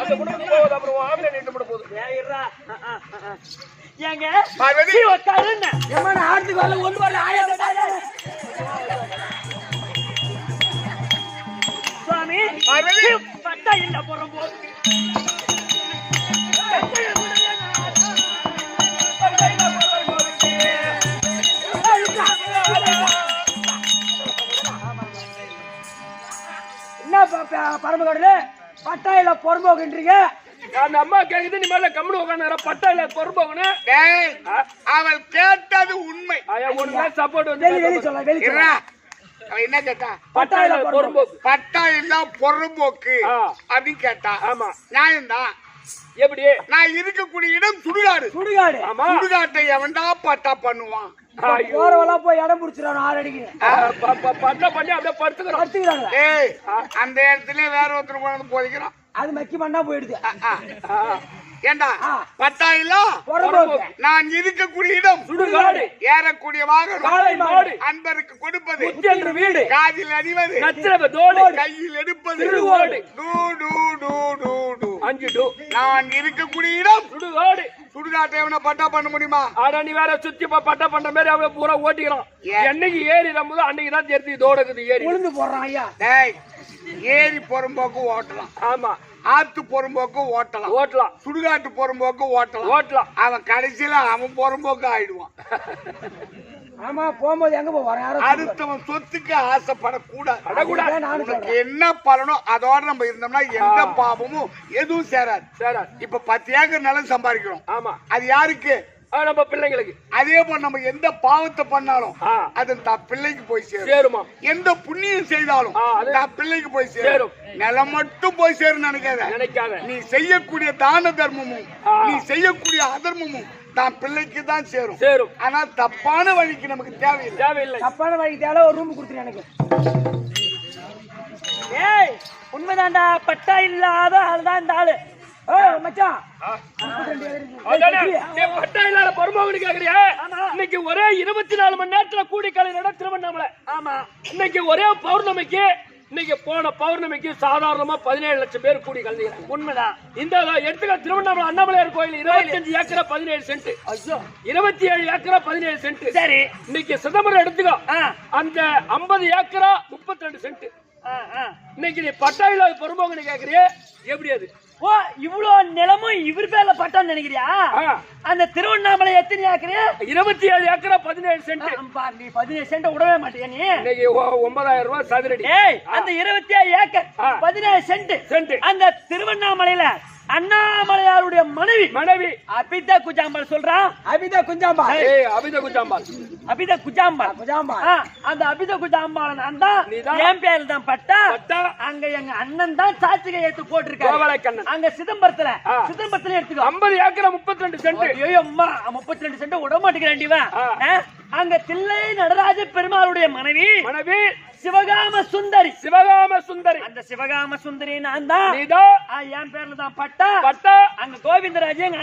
அந்த குடும்பத்துக்கு போகுது. அப்புறம் ஆம்பளை நின்று போட போகுது. ஏங்க பார்வதி உட்காரு என்ன ஏமா ஆட்டுக்கு வரல ஒன்று வரல சுவாமி பார்வதி பட்டா இல்ல போற போது என்ன பரமகடல பட்டாயில பொறும்போகின்றீங்க அந்த அம்மா கேக்குது, நீ மேல கம்முனு உட்காந்து பட்டா இல்ல பொறுப்போகணும். அவள் கேட்டது உண்மை. உனக்கு சப்போர்ட் வந்து வெளி சொல்ல வெளி சொல்ல அவன் என்ன கேட்டா? பட்டாயில பொறுப்போக்கு. பட்டா இல்ல பொறுப்போக்கு அப்படின்னு கேட்டா. ஆமா நியாயம்தான். எப்படி? நான் இருக்கக்கூடிய இடம் சுடுகாடு. சுடுகாடு சுடுகாட்டை எவன்டா பட்டா பண்ணுவான்? போறவெல்லாம் போய் இடம் பிடிச்சிடான் 6 அடிக்கு பட்டா பண்ணி அப்படியே படுத்துக்கிறாங்க. ஏய் அந்த இடத்துல வேற ஒருத்தர் கொண்டு போதிக்கிறான். அது மக்கி மண்ணா போயிடுது ஏண்டா பட்டா இல்ல நான் இருக்கக்கூடிய இடம் சுடுகாடு. ஏறக்கூடிய வாகனம் காளை மாடு. அன்பருக்கு கொடுப்பது முத்தியன்று வீடு. காதில் அணிவது நச்சிரவ தோடு. கையில் எடுப்பது திருவோடு. டூ டூ டூ டூ டூ 5 டூ. நான் இருக்கக்கூடிய இடம் சுடுகாடு. சுடுகாட்டை எவனை பட்டா பண்ண முடியுமா? ஆனா நீ வேற சுத்தி பட்டா பண்ற மாதிரி அவன் பூரா ஓட்டிக்கிறான். என்னைக்கு ஏறி நம்புதோ அன்னைக்கு தான் தெரிஞ்சு இதோட ஏறி உளுந்து போடுறான் ஐயா. டேய் ஏரி பொறும்போக்கு ஓட்டலாம். ஆமா ஆத்து பொறும்போக்கு ஓட்டலாம். ஓட்டலாம். சுடுகாட்டு பொறும்போக்கு ஓட்டலாம். ஓட்டலாம். அவன் கடைசியில அவன் பொறும்போக்கு ஆயிடுவான். ஆமா போகும்போது எங்க போவான் யாரும் அடுத்தவன் சொத்துக்கு ஆசைப்படக்கூடாது. நானும் உனக்கு என்ன பலனோ அதோட நம்ம இருந்தோம்னா எந்த பாவமும் எதுவும் சேராது. சரி. இப்ப 10 ஏக்கர் நிலம் சம்பாதிக்கிறோம். ஆமா அது யாருக்கு? நம்ம பிள்ளைங்களுக்கு. அதே போல நம்ம எந்த பாவத்தை பண்ணாலும் அது தான் பிள்ளைக்கு போய் சேருமா? எந்த புண்ணியம் செய்தாலும் தான் பிள்ளைக்கு போய் சேரும். நிலம் மட்டும் போய் சேரும் நினைக்காத. நீ செய்யக்கூடிய தான தர்மமும் நீ செய்யக்கூடிய அதர்மமும் தான் பிள்ளைக்கு தான் சேரும். ஆனா தப்பான வழிக்கு நமக்கு தேவையில்லை. தப்பான வழிக்கு தேவை ஒரு ரூம் கொடுத்துரு எனக்கு. ஏய் உண்மைதான்டா பட்டா இல்லாத ஆள்தான் இந்த ஆளு. மச்சான் பட்டா இல்லாத பொறுமோகனு கேக்குறியா? இன்னைக்கு ஒரே 24 மணி நேரத்துல கூடிக்கலை நட திருவண்ணாமலை. ஆமா இன்னைக்கு ஒரே பௌர்ணமிக்கு இன்னைக்கு போன பௌர்ணமிக்கு சாதாரணமா 17 லட்சம் பேர் கூடி கலந்துக்கிறாங்க. உண்மைதான். இந்த எடுத்துக்க திருவண்ணாமலை அண்ணாமலையார் கோயில் 25 ஏக்கரா 17 சென்ட். 27 ஏக்கரா 17 சென்ட். சரி. இன்னைக்கு சிதம்பரம் எடுத்துக்கோ, அந்த 50 ஏக்கரா 32 சென்ட். இன்னைக்கு நீ பட்டா இல்லாத பொறுமோகனு கேக்குறிய, எப்படி அது? ஓ இவ்வளோ நிலமும் இவர் பேர்ல பட்டான்னு நினைக்கிறியா? அந்த திருவண்ணாமலை எத்தனை ஏக்கரு? 27 ஏக்கரா 17 சென்ட். நீ 17 சென்ட் விடவே மாட்டியா நீ? இன்னைக்கு 9000 ரூபாய் சதுரடி. அந்த 27 ஏக்கர் 17 சென்ட் அந்த திருவண்ணாமலையில அண்ணாமலையாருடைய மனைவி அபிதா குஜாம்பால் சொல்றான். அபிதா குஞ்சாம்பால். அபிதா குஜாம்பால். அந்த அபிதா குஜாம்பால் நான் தான். என் பேர்ல தான் பட்டா. அங்க எங்க அண்ணன் தான் சாட்சிகை ஏத்து போட்டிருக்காரு. அங்க சிதம்பரத்துல எடுத்துக்கோ 50 ஏக்கரா 32 சென்ட். ஐயோ அம்மா 32 சென்ட் விட மாட்டேங்கிறேன். அங்க தில்லை நடராஜ பெருமாளுடைய மனைவி சிவகாம சுந்தரி. அந்த சிவகாம சுந்தரி நான் தான். என் பேர்ல தான் பட்டா. அங்க கோவிந்தராஜ் எங்க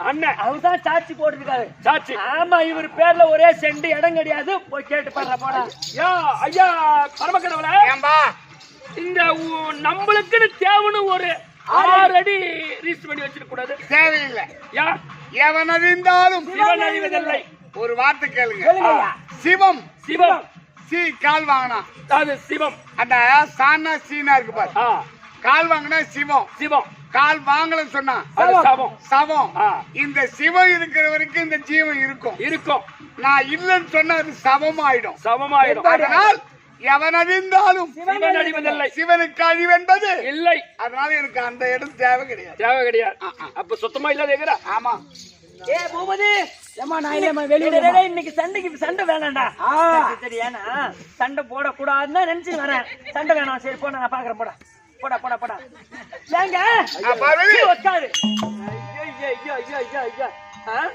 அண்ணன் அவர்தான் சாட்சி போட்டிருக்காரு. சாட்சி. ஆமா இவர் பேர்ல ஒரே சென்ட் இடம் கிடையாது. போய் கேட்டு பாருங்க போடா. ஐயா பரமக்கடவுளே, இந்த நம்மளுக்குன்னு தேவனு ஒரு 6 அடி ரீச் பண்ணி வச்சிருக்க கூடாது? தேவையில்லை. எவன் அறிந்தாலும் சிவன் அழிவதில்லை. ஒரு வார்த்தை கேளுங்க. சொல்லுங்கய்யா. சிவம் சிவம் சி கால் வாங்கினா அது சிவம். அந்த சானா சீனா இருக்கு பாரு. ஆ, கால் வாங்கினா சிவம், சிவம் கால் வாங்கலன்னு சொன்னா அது சவம். சவம். ஆ. இந்த சிவம் இருக்கிற வரைக்கும் இந்த ஜீவன் இருக்கும். இருக்கும். நான் இல்லைன்னு சொன்னா அது சவம் ஆயிடும். சமமாயிடும். அதனால் எவன் அறிந்தாலும் சிவன் அழிவதில்லை. சிவனுக்கு அழிவென்பது இல்லை. அதனால எனக்கு அந்த இடம் தேவை கிடையாது. தேவை கிடையாது. அப்ப சுத்தமா இல்லாத ஆமா. ஏ பூபதி ஏம்மா நான் இல்லையம்மா வெளியே டேய், டேய், இன்னைக்கு சண்டை வேணாம்டா. ஆ. சரி ஏன்னா சண்டை போடக்கூடாதுன்னு நினைச்சு வரேன். சண்டை வேணாம். சரி போட நான் பாக்குறேன். போடா ஏங்க பார்வதி. உட்காரு. ஐயா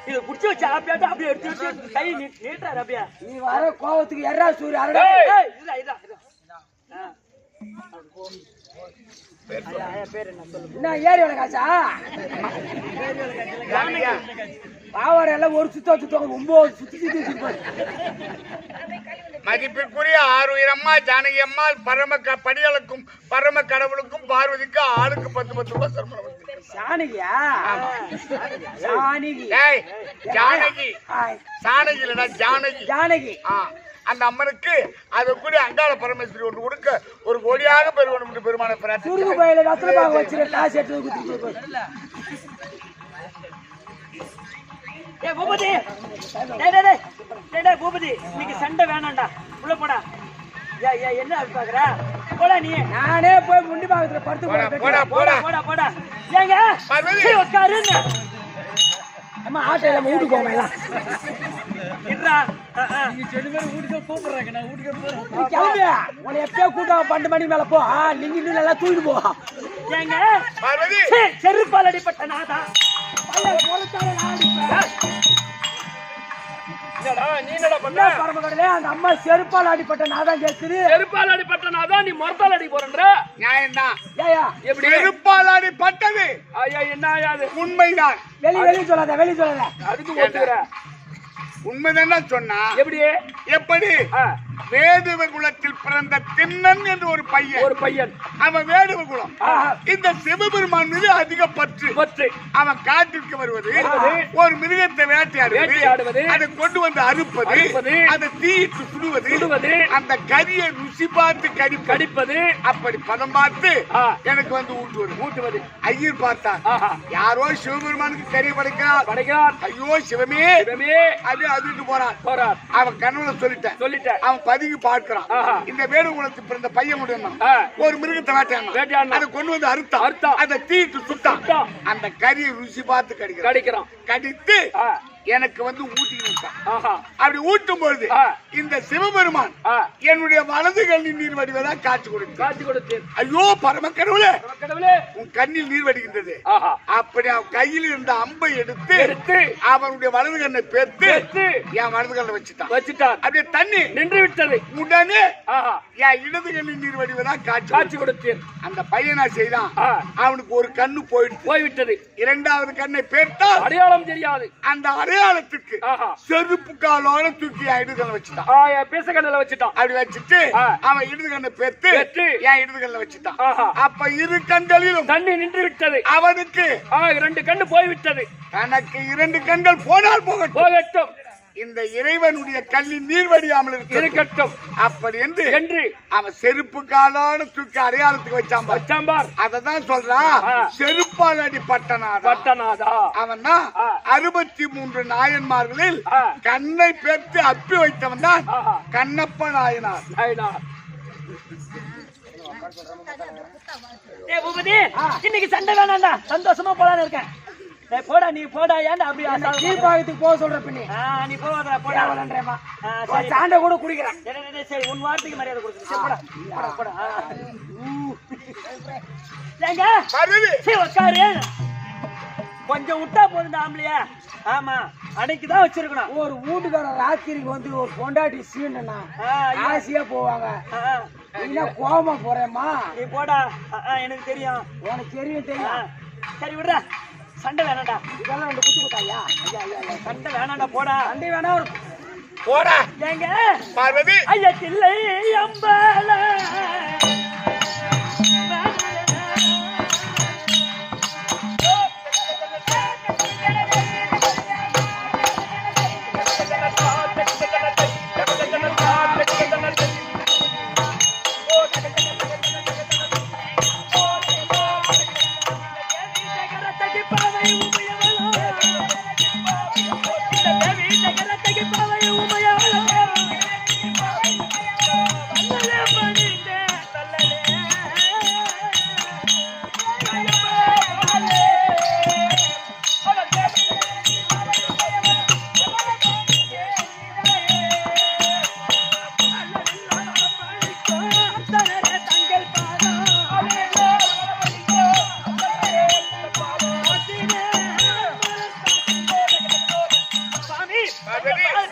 இது புடிச்சு வச்சு அப்படியே எடுத்து வச்சு கை நீட்டாரு அப்படியே. நீ வர கோவத்துக்கு எர்ரா சூரி அரடா. ஏய், இதா. பேர் என்ன சொல்லு. என்ன ஏறி வேலை காசா பாவாடை எல்லாம் ஒரு சுத்தம் 9 சுத்தி மதிப்பிற்குரிய ஆறுயிரம்மா ஜானகி அம்மாள் படிகளுக்கும் பரம கடவுளுக்கும் பார்வதிக்கு ஆளுக்கு 10 ரூபாய் சம்பளம். ஜானகியா ஜானகி ஏய் ஜானகி ஹாய் ஜானகி இல்லடா ஜானகி. ஜானகி அந்த அம்மனுக்கு அது கூட அங்காள பரமேஸ்வரி ஒன்று கொடுக்க ஒரு கோடியாக பெறுவனும் பெருமான சுருகு பயில ரத்ன பாக வச்சிரு காசு எடுத்து குடுத்து. ஏ பூபதி டேய் பூபதி இன்னைக்கு சண்டை வேணாம்டா. உள்ள போடா. என்ன பாக்குற? போடா நீ. நானே போய் முண்டி பாகத்துல படுத்து போடா. ஏங்க உட்காருன்னு. அம்மா ஆட்டோ எல்லாம் வீட்டுக்கு போங்க எல்லாம். இருடா. கிளம்பி உன்னை எப்பயோ கூட்டம் 12 மணி மேல போ. நீங்க நல்லா தூக்கிட்டு போ. ஏங்க பார்வதி செருப்பால் அடிப்பட்ட நாதா. நீ என்னடா பண்ண? பரமகடலே அந்த அம்மா செருப்பால் அடிப்பட்ட நாதான் கேக்குது. செருப்பால் அடிப்பட்டனாதான் நீ மொரத்தால் அடி போறன்ற. நியாயம்தான். ஏயா எப்படி? செருப்பாலாடி பட்டது ஐயா என்ன ஆயாது? உண்மைதான். வெளிய சொல்லாத. அதுக்கு ஓட்டுற. உண்மைதானே சொன்னா எப்படி? எப்படி வேடுவ குலத்தில் பிறந்த திண்ணன் என்று ஒரு பையன். அவன் வேடுவ குலம். இந்த சிவபெருமான் மீது அதிக பற்று. அவன் காட்டிற்கு வருவது, ஒரு மிருகத்தை வேட்டையாடுவது, அதை கொண்டு வந்து அறுப்பது, அதை தீயிட்டு சுடுவது, அந்த கரியை ருசி பார்த்து கடிப்பது, அப்படி பதம் பார்த்து எனக்கு வந்து ஊட்டுவது. ஐயர் பார்த்தார், யாரோ சிவபெருமானுக்கு கறி படைக்கிறார். ஐயோ சிவமே அது அதுட்டு போறான். அவன் கனவுல சொல்லிட்டேன். அவன் பதுங்கி பார்க்கிறான். இந்த வேடுகுலத்தில் பிறந்த பையன் முடியும் ஒரு மிருகத்தை வேட்டையாடினான். அதை கொண்டு வந்து அறுத்தான். அதை தீட்டு சுட்டான். அந்த கறியை ருசி பார்த்து கடிக்கிறான். கடித்து எனக்கு வந்து ஊட்டிக்கிட்டான். அப்படி ஊட்டும் பொழுது இந்த சிவபெருமான் என்னுடைய வலது கண்ணில் நீர் வடிவதா காட்சி கொடுத்தேன். ஐயோ பரம கடவுளே, உன் கண்ணில் நீர் வடிகின்றது. அப்படி அவன் கையில் இருந்த அம்பை எடுத்து அவனுடைய வலது கண்ணை பேர்த்து என் வலது கண்ணை வச்சுட்டான். அப்படியே தண்ணி நின்று விட்டது. உடனே என் இடது கண்ணில் நீர் வடிவதா காட்சி கொடுத்தேன். அந்த பையனா செய்தான். அவனுக்கு ஒரு கண்ணு போய்விட்டது. இரண்டாவது கண்ணை பேர்த்தால் அடையாளம் தெரியாது. அந்த அடையாளத்துக்கு செருப்பு காலோட தூக்கி இடதுகல்ல வச்சுட்டான். பேசக்கண்ணில வச்சுட்டான். அப்படி வச்சுட்டு அவன் இடதுகண்ணை பேர்த்து என் இடதுகல்ல வச்சுட்டான். அப்ப இரு கண்களிலும் தண்ணி நின்று விட்டது. அவனுக்கு 2 கண்ணு போய்விட்டது. தனக்கு 2 கண்கள் போனால் போகட்டும். இந்த இறைவனுடைய கல்லில் நீர் வடியாமல் இருக்கட்டும். அப்படி என்று அவன் செருப்பு காலோட தூக்கி அடையாளத்துக்கு வச்சாம்பார். அததான் சொல்றான் செருப்பால் அடி பட்டனாதா. அவன் தான் 63 நாயன்மார்களில் கண்ணை பெற்று அப்பி வைத்தவன் தான் கண்ணப்ப நாயனார். இன்னைக்கு சண்டை வேணாம்டா. சந்தோஷமா போலான்னு இருக்கேன். போடா நீ போடா. ஏன்டா அப்படி கீழ்பாகத்துக்கு போக சொல்ற பின்னி நீ போவாதா? போடா. சாண்டை கூட குடிக்கிறேன். சரி உன் வார்த்தைக்கு மரியாதை கொடுக்குறேன். போடா. உட்காரு. கொஞ்சம் விட்டா போதுண்டா ஆம்பளையா. ஆமா அன்னைக்குதான் வச்சிருக்கணும். ஒரு வீட்டுக்கார ராத்திரிக்கு வந்து ஒரு பொண்டாட்டி சீனா ஆசையா போவாங்க. நீ கோபமா போறேம்மா. நீ போடா. எனக்கு தெரியும். உனக்கு தெரியும். சரி விடுறா. சண்டை வேணாண்டா. இதெல்லாம் 2 குத்து குத்தாயா? சண்டை வேணாண்டா. போடா. சண்டை வேணா ஒரு போடா. ஏங்க பார்வதி ஐயா தில்லை அம்பல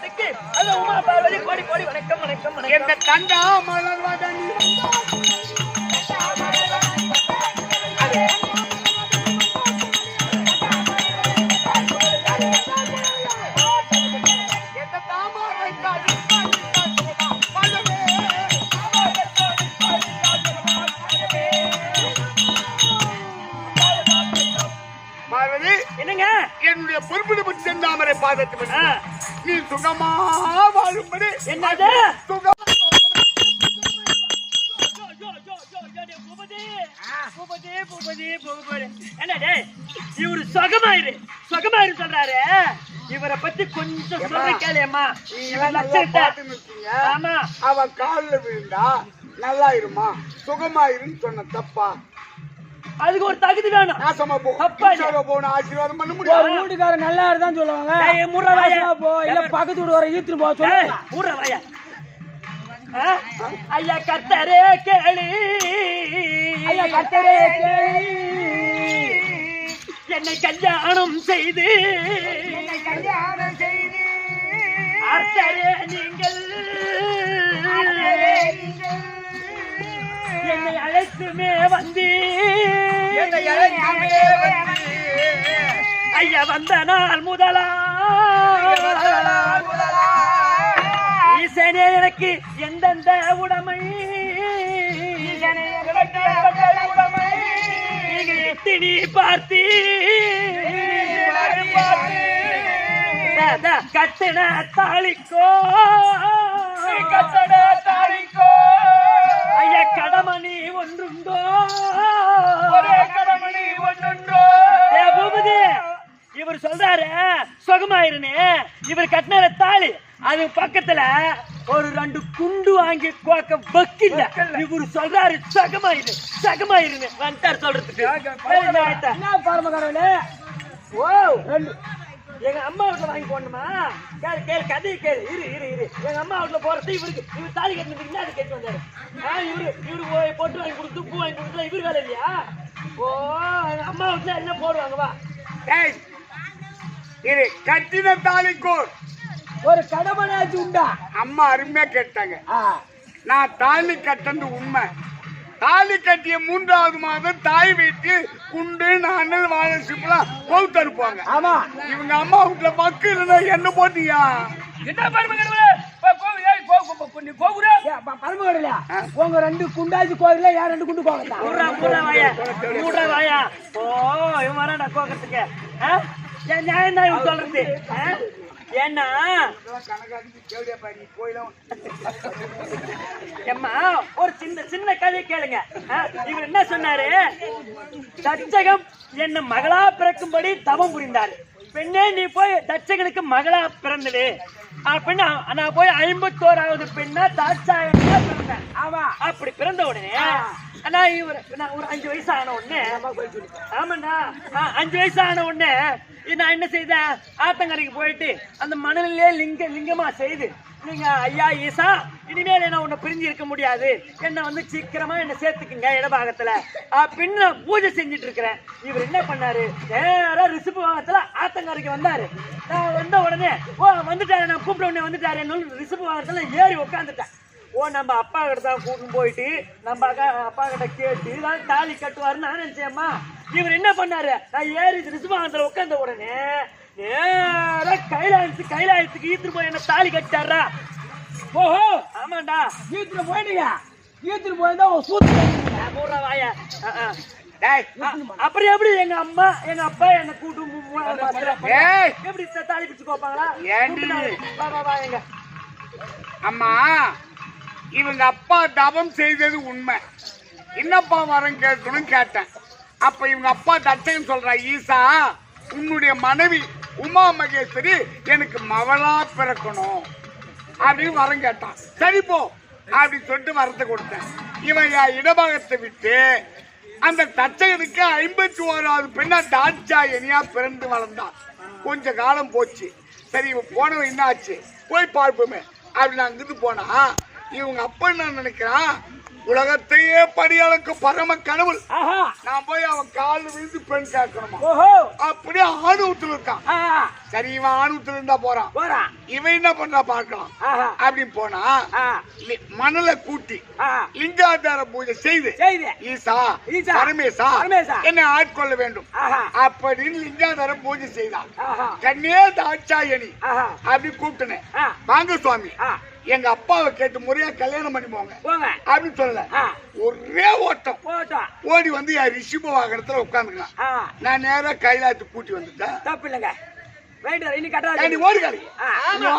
பாகத்துக்கு அது உமா பார்வதி கோடி கோடி வணக்கம் வணக்கம் வணக்கம். எந்த தண்டா மலர்வதனி பார்வதி, என்னங்க என்னுடைய பொறுப்பிடப்பட்டு செந்தாமரை பாதத்தை நீ சுகமா வாழும்படி என்னது சுகம் இவரு சுகமாயிரு சுகமாயிரு சொல்றாரு. இவரை பத்தி கொஞ்சம் சொல்ல கேளையம்மா. ஆமா அவன் காலில் விழுந்தா நல்லாயிருமா சுகமாயிருன்னு சொன்ன தப்பா? அதுக்கு ஒரு தகுதி வேணும். நாசமா போ. தப்பா போன ஆசீர்வாதம் பண்ண ஒரு முடியாது. வீட்டுக்காரர் நல்லா இருந்தான்னு சொல்லுவாங்க. ஏய், மூடுறா வாயை. நாசமா போ, இல்ல பக்கத்து வீடு வர ஈத்துட்டு போ சொல்லுவாங்க. ஊற வாயா. ஐயா கர்த்தரே கேளு, ஐயா கர்த்தரே கேளு, என்னை கல்யாணம் செய்து அர்த்தரே நீங்கள் என்னை அழைத்துமே வந்து ஐயா வந்த நாள் முதலா ஈசனே எனக்கு எந்தெந்த உடைமை நீங்கள் எத்தினி பார்த்தி கட்டின தாளிக்கோ ஐயா கடமணி ஒன்றுண்டோ பூபதி இவர் சொல்றாரு சுகமாயிருன்னு. இவர் கட்டின தாலி அது பக்கத்துல ஒரு 2 குண்டு வாங்கி கோக்க வக்கில்ல. இவரு சொல்றாரு சகமாயிரு சகமாயிருன்னு வந்துட்டார் சொல்றதுக்கு. என்ன பரமகடவுளே? ஓ எங்க அம்மா வீட்டுல வாங்கி போடணுமா? கேளு கேளு கதையை கேளு. இரு எங்க அம்மா வீட்டுல போறது இவரு தாலி கட்டினதுக்கு அது கேட்டு வந்தாரு. இவரு பொட்டு வாங்கி கொடுத்து பூ வாங்கி கொடுத்து இவரு வேலை இல்லையா? ஓ எங்க அம்மா வீட்டுல என்ன போடுவாங்க வா. ஏய், இரு கட்டின தாலிக்கோர் ஒரு கடமனாச்சு உண்டா? அம்மா அருமையா கேட்டாங்க. ஆ, நான் தாலி கட்டது உண்மை. தாலி கட்டிய 3வது மாதம் தாய் வீட்டு குண்டு நானல் வாழை சிப்பெல்லாம் கவுத்து அனுப்புவாங்க. ஆமா. இவங்க அம்மா வீட்டுல மக்கு இல்லைன்னா என்ன போட்டியா? என்ன பரமகடவுளே? கோகுரே ஏ, பரமகடவுளே, உங்க 2 குண்டாச்சு கோயில்ல யார் 2 குண்டு கோகத்தான்? மூடுற வாயா. ஓ இவன் வரான் நான் கோக்கறதுக்கு. நியாயம் தான் இவன் சொல்றது. ஏன்னா எம்மா ஒரு சின்ன கதை கேளுங்க. இவர் என்ன சொன்னாரு? தச்சகம் என்ன மகளா பிறக்கும்படி தவம் புரிந்தாரு. பெண்ணே நீ போய் தச்சகனுக்கு மகளா பிறந்தது அப்படின்னா நான் போய் 51வது பெண்ணா தாட்சாயனா பிறந்தேன். ஆமா. அப்படி பிறந்த உடனே நான் ஒரு 5 வயசு ஆன உடனே ஆமாண்ணா 5 வயசு ஆன உடனே நான் என்ன செய்தேன்? ஆத்தங்கரைக்கு போயிட்டு அந்த மணலிலே லிங்கமா செய்து நீங்க ஐயா ஈசா இனிமேல் என்ன உன்னை பிரிஞ்சு இருக்க முடியாது, என்ன வந்து சீக்கிரமா என்ன சேர்த்துக்குங்க இடபாகத்துல அப்படின்னு நான் பூஜை செஞ்சுட்டு இருக்கிறேன். இவர் என்ன பண்ணாரு? நேரா ரிஷப வாகனத்துல ஆத்தங்கரைக்கு வந்தாரு. நான் வந்த உடனே வந்துட்டாரு, நான் கூப்பிட்ட உடனே வந்துட்டாரு. ரிஷப வாகனத்துல ஏறி உட்காந்துட்டேன். நம்ம அப்பா கிட்ட தான் கூட்டின்னு போயிட்டு நம்ம அப்பா கிட்ட கேட்டு தான் தாலி கட்டுவாருன்னு நான் நினைச்சேம்மா. இவர் என்ன பண்ணாரு? நான் ஏறி ரிஷபவாகனத்துல உட்கார்ந்த உடனே நேரா கைலாயத்துக்கு ஈத்துட்டு போய் என்ன தாலி கட்டாரா. ஓஹோ, ஆமாண்டா. ஈத்துட்டு போயிட்டீங்க. ஈத்துட்டு போயிருந்தா ஒரு சூத்து மூடுற வாயா. அப்புறம் எப்படி எங்க அம்மா எங்க அப்பா என்ன கூட்டு எப்படி தாலி பிடிச்சு கோப்பாங்களா? எங்க அம்மா இவங்க அப்பா தவம் செய்தது உண்மை. என்னப்பா வரம் கேட்கணும் கேட்டேன். அப்ப இவங்க அப்பா தச்சைன்னு சொல்ற, ஈசா உன்னுடைய மனைவி உமா மகேஸ்வரி எனக்கு மவளா பிறக்கணும் அப்படின்னு வரம் கேட்டான். சரி போ அப்படின்னு சொல்லிட்டு வரத்தை கொடுத்தேன். இவன் இடபாகத்தை விட்டு அந்த தச்சகனுக்கு 51வது பெண்ணா தாட்சாயனியா பிறந்து வளர்ந்தான். கொஞ்ச காலம் போச்சு. சரி இவன் போனவன் என்ன ஆச்சு போய் பார்ப்போமே அப்படின்னு அங்கிருந்து போனா இவங்க அப்பா என்ன நினைக்கிறான், உலகத்தையே படியாளுக்கு பரம கடவுள். ஆஹா நான் போய் அவன் காலில் விழுந்து பெண் கேட்கணுமா? ஓஹோ அப்படியே ஆணவத்துல இருக்கான். ஆஹா சரி, இவன் ஆணவத்துல இருந்தா போறான். போறான். இவன் என்ன பண்றா பார்க்கலாம் ஆஹா அப்படின்னு போனா மணலை கூட்டி ஆஹா லிங்காதார பூஜை செய்து செய்து ஈசா ஈசா, பரமேசா பரமேசா என்னை ஆட்கொள்ள வேண்டும் ஆஹா அப்படின்னு லிங்காதார பூஜை செய்தான். ஆஹா கண்ணே தாட்சாயணி ஆஹா அப்படி கூப்பிட்டனே, ஆ வாங்க சுவாமி ஆ எங்க அப்பாவை கேட்டு முறையா கல்யாணம் பண்ணி போங்க போங்க. அப்படின்னு சொல்லல. ஆ ஒரே ஓட்டம் போட்டோம். ஓடி வந்து என் ரிஷிப வாகனத்துல உட்காந்துக்கலாம். ஆ நான் நேரா கைலாயத்துக்கு கூட்டி வந்துட்டேன். தப்பு இல்லைங்க. ரைட்டர் இன்னி கட்டா நீ ஓடி காலி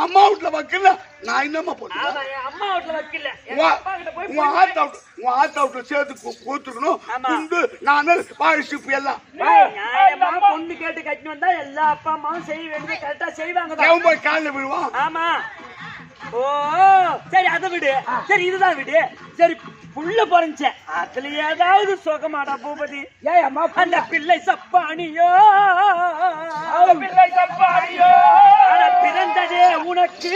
அம்மா வீட்டுல வைக்கல. நான் என்னமா போட்டேன்? ஆமா, என் அம்மா வீட்டுல வைக்கல. எங்க உன் அப்பா கிட்ட போய் உன் ஆத்தா விட்டு சேர்த்து கூத்துக்கணும். குண்டு நானு வாரிசுப்பு எல்லாம் நியாயமா பொண்ணு கேட்டு கட்டினு வந்தா எல்லா அப்பா அம்மாவும் செய்ய வேண்டியது கரெக்டா செய்வாங்க. எவன் போய் காலில் விழுவான்? ஆமா. ஓ சரி, அதை விடு. சரி, இதுதான் விடு. சரி, புள்ள பொறஞ்ச அதுல ஏதாவது சுகமாடா பூபதி? ஏய் அம்மா அந்த பிள்ளை சப்பானியோ, பிள்ளை சப்பாடியோ அட பிறந்ததே உனக்கு.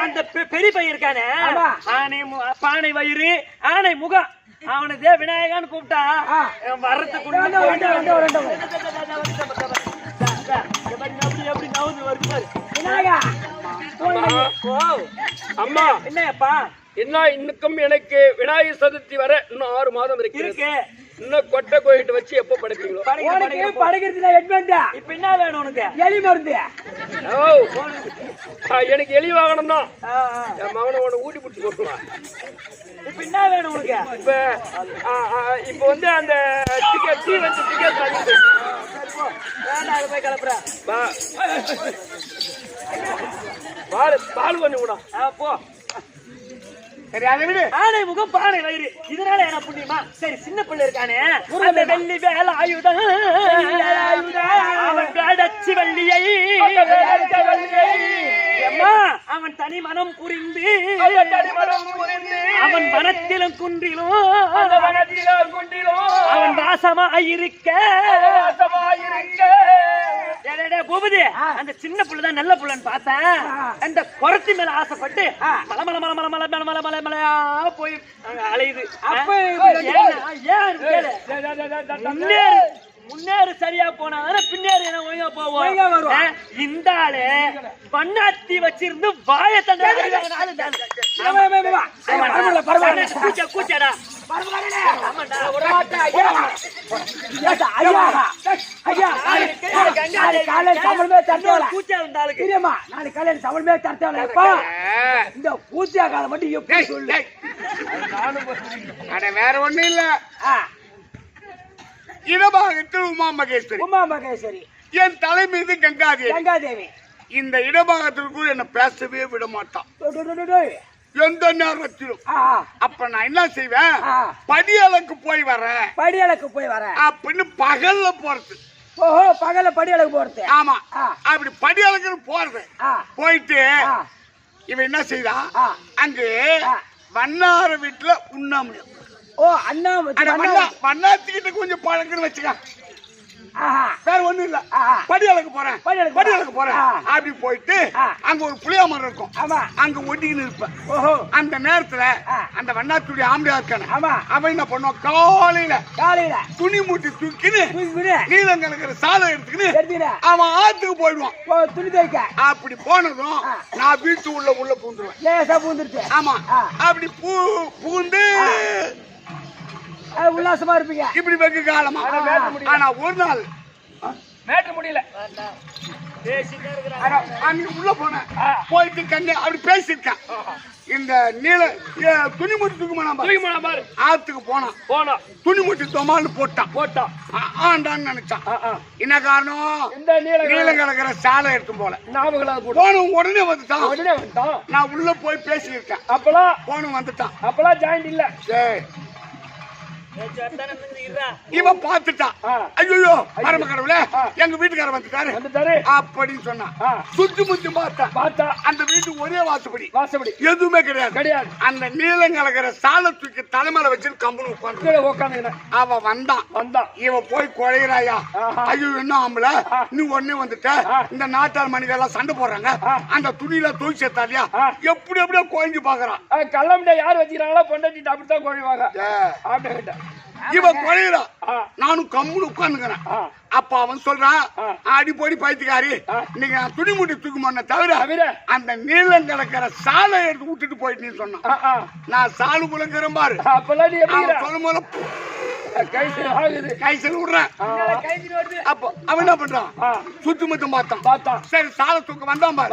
அந்த பெரிய பையன் இருக்கானே, ஆமா. பானை வயிறு ஆனை முகம், அவனதே விநாயகான்னு கூப்பிட்டா ஆ. வர்றதுக்குள்ள எப்படி நவுந்து வருது பாரு. விநாயகா அம்மா என்னப்பா என்ன இன்னும் எனக்கு விநாயகர் சதுர்த்தி வர இன்னும் 6 மாதம் இருக்கு. இருக்கு. இன்னும் கொட்டை கோயிட்டு வச்சு எப்போ படைப்பீங்களோ? உனக்கு படைக்கிறதுல எட்மெண்டா இப்ப என்ன வேணும் உனக்கு? எலி மருந்து. ஓ, எனக்கு எலி வாங்கணும் தான். என் மகனை உன ஊட்டி பிடிச்சி போட்டுருவான். இப்ப என்ன வேணும் உனக்கு? இப்ப வந்து அந்த டிக்கெட் டீ வந்து டிக்கெட் வேண்டாம், அதை போய் கிளப்புறேன். பால் பண்ணி கூட போ. சரி, அதை விடு. ஆனை முகம் பானை வயிறு, இதனால என்ன புண்ணியமா? சரி, சின்ன பிள்ளை இருக்கானே, அந்த வெள்ளி வேலை ஆயுதம், அவன் வேடச்சி வள்ளியை, அம்மா, அவன் தனி மனம் புரிந்து, அவன் வனத்திலும் குன்றிலும் அவன் வாசமாயிருக்க. பூபதி, அந்த சின்ன புள்ளதான் நல்ல புள்ளன்னு பார்த்தேன். அந்த குரத்தி மேல ஆசைப்பட்டு மலை மலை மலை மலை மலை மலை மலை மலையா போய் அலையுது. அப்ப முன்னேறு சரியா போனா பின்னேறு என்ன ஒழுங்கா போவோம். இந்த ஆளு பண்ணாத்தி வச்சிருந்து வாய தண்டா கூச்சாடா. கூச்சா இருந்தாலும் இந்த பூச்சியா காலம் மட்டும் எப்படி சொல்லு. அட வேற ஒண்ணும் இல்ல. இடபாகத்தில் உமா மகேஸ்வரி, உமா மகேஸ்வரி, என் தலை மீது கங்காதேவி. கங்காதேவி இந்த இடபாகத்திற்கு என்ன பேசவே விட மாட்டான் எந்த நேரத்திலும். அப்ப நான் என்ன செய்வேன்? படியலுக்கு போய் வரேன், படியலுக்கு போய் வரேன் அப்படின்னு பகல்ல போறது. ஓஹோ, பகல்ல படியலுக்கு போறது. ஆமா, அப்படி படியலுக்கு போறது. போயிட்டு இவன் என்ன செய்தா, அங்கு வண்ணார வீட்டுல உண்ணாம. ஓ, அண்ணா வண்ணாத்திக்கிட்ட கொஞ்சம் பழக்கன்னு வச்சுக்க. வேற ஒண்ணும் இல்ல. படியலுக்கு போறேன், படியலுக்கு போறேன் அப்படி போயிட்டு அங்க ஒரு புளிய மரம் இருக்கும். அங்க ஒட்டிக்கின்னு இருப்பேன். ஓஹோ, அந்த நேரத்துல அந்த வண்ணாத்துடைய ஆம்பளையா இருக்கானே, ஆமா, அவன் என்ன பண்ணுவான், காலையில காலையில துணி மூட்டி தூக்கின்னு நீளங்க இருக்கிற சாலை எடுத்துக்கின்னு அவன் ஆத்துக்கு போயிடுவான் துணி துவைக்க. அப்படி போனதும் நான் வீட்டு உள்ள பூந்துருவேன். லேசா பூந்துருச்சு. ஆமா, அப்படி பூந்து உல்லாசமா இருப்பீங்க இப்படி வெகு காலமா. ஆனா ஒரு நாள் மேட்ட முடியல, அன்னைக்கு உள்ள போனேன். போயிட்டு கண்ணு அப்படி பேசிருக்கேன். இந்த நீல துணி மூட்டி தூக்குமா பாரு, ஆத்துக்கு போனா துணி மூட்டி தோமான்னு போட்டான். ஆண்டான்னு நினைச்சான். என்ன காரணம்? இந்த நீளம் கலக்கிற சாலை எடுத்து போல போன உடனே வந்துட்டான். நான் உள்ள போய் பேசியிருக்கேன். அப்பெல்லாம் போன வந்துட்டான். அப்பெல்லாம் ஜாயிண்ட் இல்ல. இவன் பார்த்துட்டான். ஐயோ பரம கடவுளே எங்க வீட்டுக்காரர் வந்துட்டாரு அப்படின்னு சொன்னான். சுத்தி முத்தி பார்த்தா அந்த வீட்டுக்கு ஒரே வாசப்படி எதுவுமே கிடையாது. அந்த நீளம் கலக்கிற சாலை தூக்கி தலைமையில வச்சு கம்பெனி உட்காந்து அவன் வந்தான். இவன் போய் குழையிறாயா, ஐயோ என்ன ஆம்பளை நீ ஒன்னே வந்துட்ட, இந்த நாட்டார் மனிதெல்லாம் சண்டை போடுறாங்க, அந்த துணியில தூக்கி சேர்த்தாலியா, எப்படியோ கோயிஞ்சு பாக்குறான். கள்ளம்டா யார் வச்சுக்கிறாங்களோ பொண்டாட்டிட்டு அப்படித்தான் கோழிவாங்க. இவன் குழையிறான், நானும் கம்முன்னு உட்காந்துக்கிறேன். அப்ப அவன் சொல்றான், அடி போடி பைத்தியக்காரி, நீங்க நான் துணி மூட்டி தூக்க மாட்டேன் தவிர அந்த நீளம் கலக்கிற சாலை எடுத்து விட்டுட்டு போயிட்டு சொன்னான். நான் சாலு குலங்கிறேன் பாரு. சொல்லும் போது கைசல் விடுறேன். அப்போ அவன் என்ன பண்றான், சுத்து முத்தம் பார்த்தான். சரி சாலை தூக்க வந்தான் பாரு,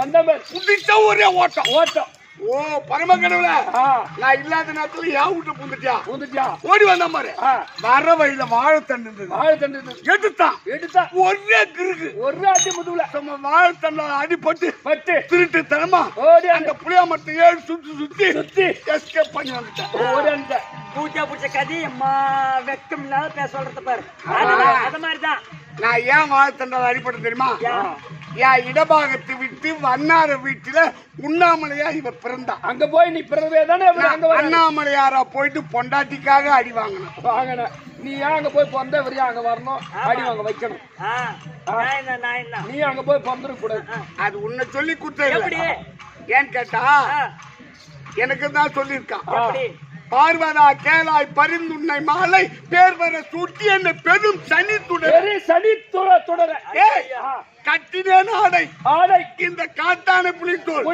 புடிச்சா ஒரே ஓட்டம். ஓ பரம கடவுள, நான் இல்லாத நேரத்துல யா வீட்டுல பூந்துட்டியா ஓடி வந்தான் பாரு. வர வழியில வாழைத்தண்டு எடுத்தான். ஒரே கிருக்கு, ஒரு அடி முதுகுல வாழைத்தண்ட அடிபட்டு திருட்டு தனமா அந்த புளியா மரத்தை 7 சுத்தி எஸ்கேப் பண்ணி வந்துட்டேன். பூஜா பிடிச்ச கதை அம்மா வெக்கம் இல்லாத பேச சொல்றது பாரு. அது மாதிரிதான் நான் ஏன் வாழைத்தண்டால் அடிபட்டு தெரியுமா? என் இடபாகத்தை விட்டு அண்ணார வீட்டுல உண்ணாமலையா இவர் பிறந்தான். அங்க போய் நீ பிறவே தானே அண்ணாமலையாரா போயிட்டு பொண்டாட்டிக்காக அடி வாங்கின. நீ ஏன் அங்க போய் பொந்த வரையா அங்க வரணும், அடி வாங்க வைக்கணும். நீ அங்க போய் பொந்தர கூடாது. அது உன்னை சொல்லி கொடுத்த ஏன்னு கேட்டா எனக்கு தான் சொல்லியிருக்கான். பார்வதா கேளாய் பரிந்துண்ணை மாலை பேர் வர சுட்டி என்ன பெரும் சனி தொடர கட்டினேன் ஆடை இந்த காட்டான புலித்தோல்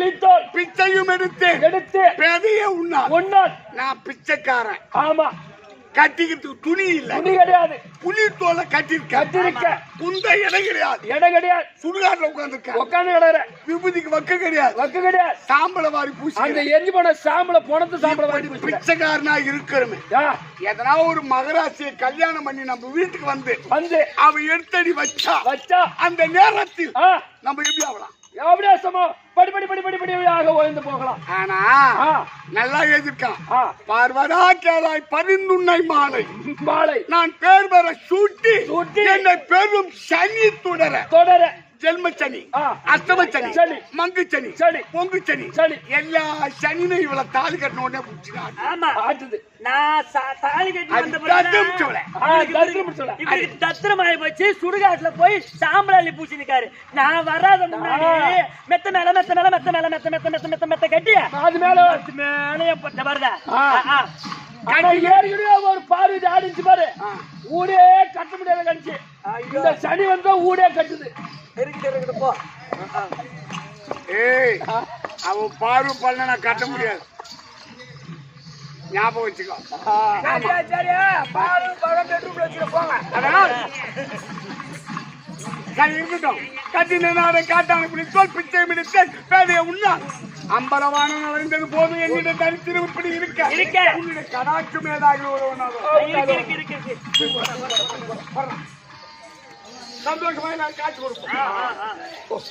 பிச்சையும் எடுத்து பேதையே உண்ணால் நான் பிச்சைக்காரன். ஆமா, கட்டிக்கிறதுக்கு துணி இல்ல, கிடையாது. புலி தோலை கட்டிருக்க குந்த இடம் கிடையாது. சுடுகாட்டுல உட்கார்ந்து விபூதிக்கு வக்க கிடையாது. சாம்பல வாரி பூசி அந்த எரிஞ்சு போன சாம்பல வாரி பிச்சைக்காரனா இருக்கிறமே. எதனா ஒரு மகராசியை கல்யாணம் பண்ணி நம்ம வீட்டுக்கு வந்து அவ எடுத்தடி வச்சா அந்த நேரத்தில் நம்ம எப்படி ஆகலாம்? போகலாம். ஆனா நல்லா எழுதிருக்கான். பார்வதா கேளாய் பரிந்துண்ணை மாலை நான் பேர் வர சூட்டி என்னை பெரும் சனி தொடர ஜென்ம சனி, அஷ்டம சனி, மங்கு சனி, பொங்கு சனி, எல்லா சனியும் இவ்வளவு தாலி கட்டின உடனே பிடிச்சிருக்கான். ஆமா, நான் தாலி கட்டி தத்திரமாயி போச்சு. சுடுகாட்டுல போய் சாம்பலாளி பூசி நிக்காரு. நான் வராத முன்னாடி மெத்த மேல கட்டி அது மேல வருதா ஒரு பார்வை ஆடிச்சு பாரு. ஊடே கட்ட முடியாத கடிச்சு. இந்த சனி வந்தா ஊடே கட்டுது. போ. ஏய், அவ பார்வை பண்ண நான் கட்ட முடியாது, ஞாபகம் வச்சுக்கோ. இருக்கட்டும். கட்டினாரை காட்டான பிடித்தோல் பிச்சை பிடித்தேன் பேதைய உண்ணான். அம்பலவான நடந்தது போது என்னிட தரித்திரம் இப்படி இருக்க உன்னுடைய கடாட்சி மேதாக சந்தோஷமாக நான் காட்சி கொடுப்போம்.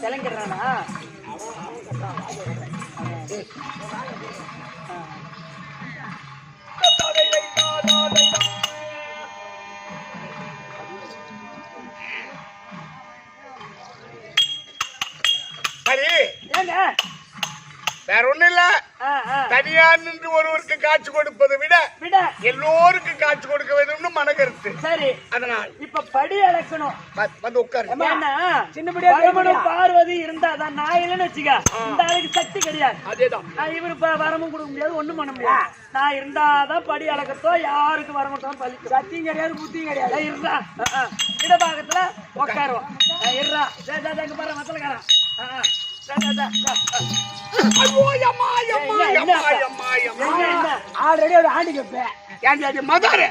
தெலுங்குறானா சரி, ஏங்க வேற ஒண்ணு இல்ல. தனியா நின்று ஒருவருக்கு காட்சி கொடுப்பதை விட எல்லோருக்கும் காட்சி கொடுக்க வேண்டும்னு மனக்கருத்து. சரி, அதனால் இப்ப படி அளக்கணும். வந்து உட்காரு. சின்னபடியா பார்வதி இருந்தாதான் நான் இல்லைன்னு வச்சுக்க, இந்த ஆளுக்கு சக்தி கிடையாது. அதேதான். நான் இவரு வரமும் கொடுக்க முடியாது, ஒண்ணும் பண்ண முடியாது. நான் இருந்தாதான் படி அளக்கத்தோ யாருக்கு வரமாட்டோம் பழிக்கும். சத்தியும் கிடையாது, புத்தியும் கிடையாது. இருறா இடபாகத்துல உட்காருவோம். இருறா பாரு மத்தலக்காரன். ஆல்ரெடி ஒரு ஆண்டி கேப்பேன். மதாரு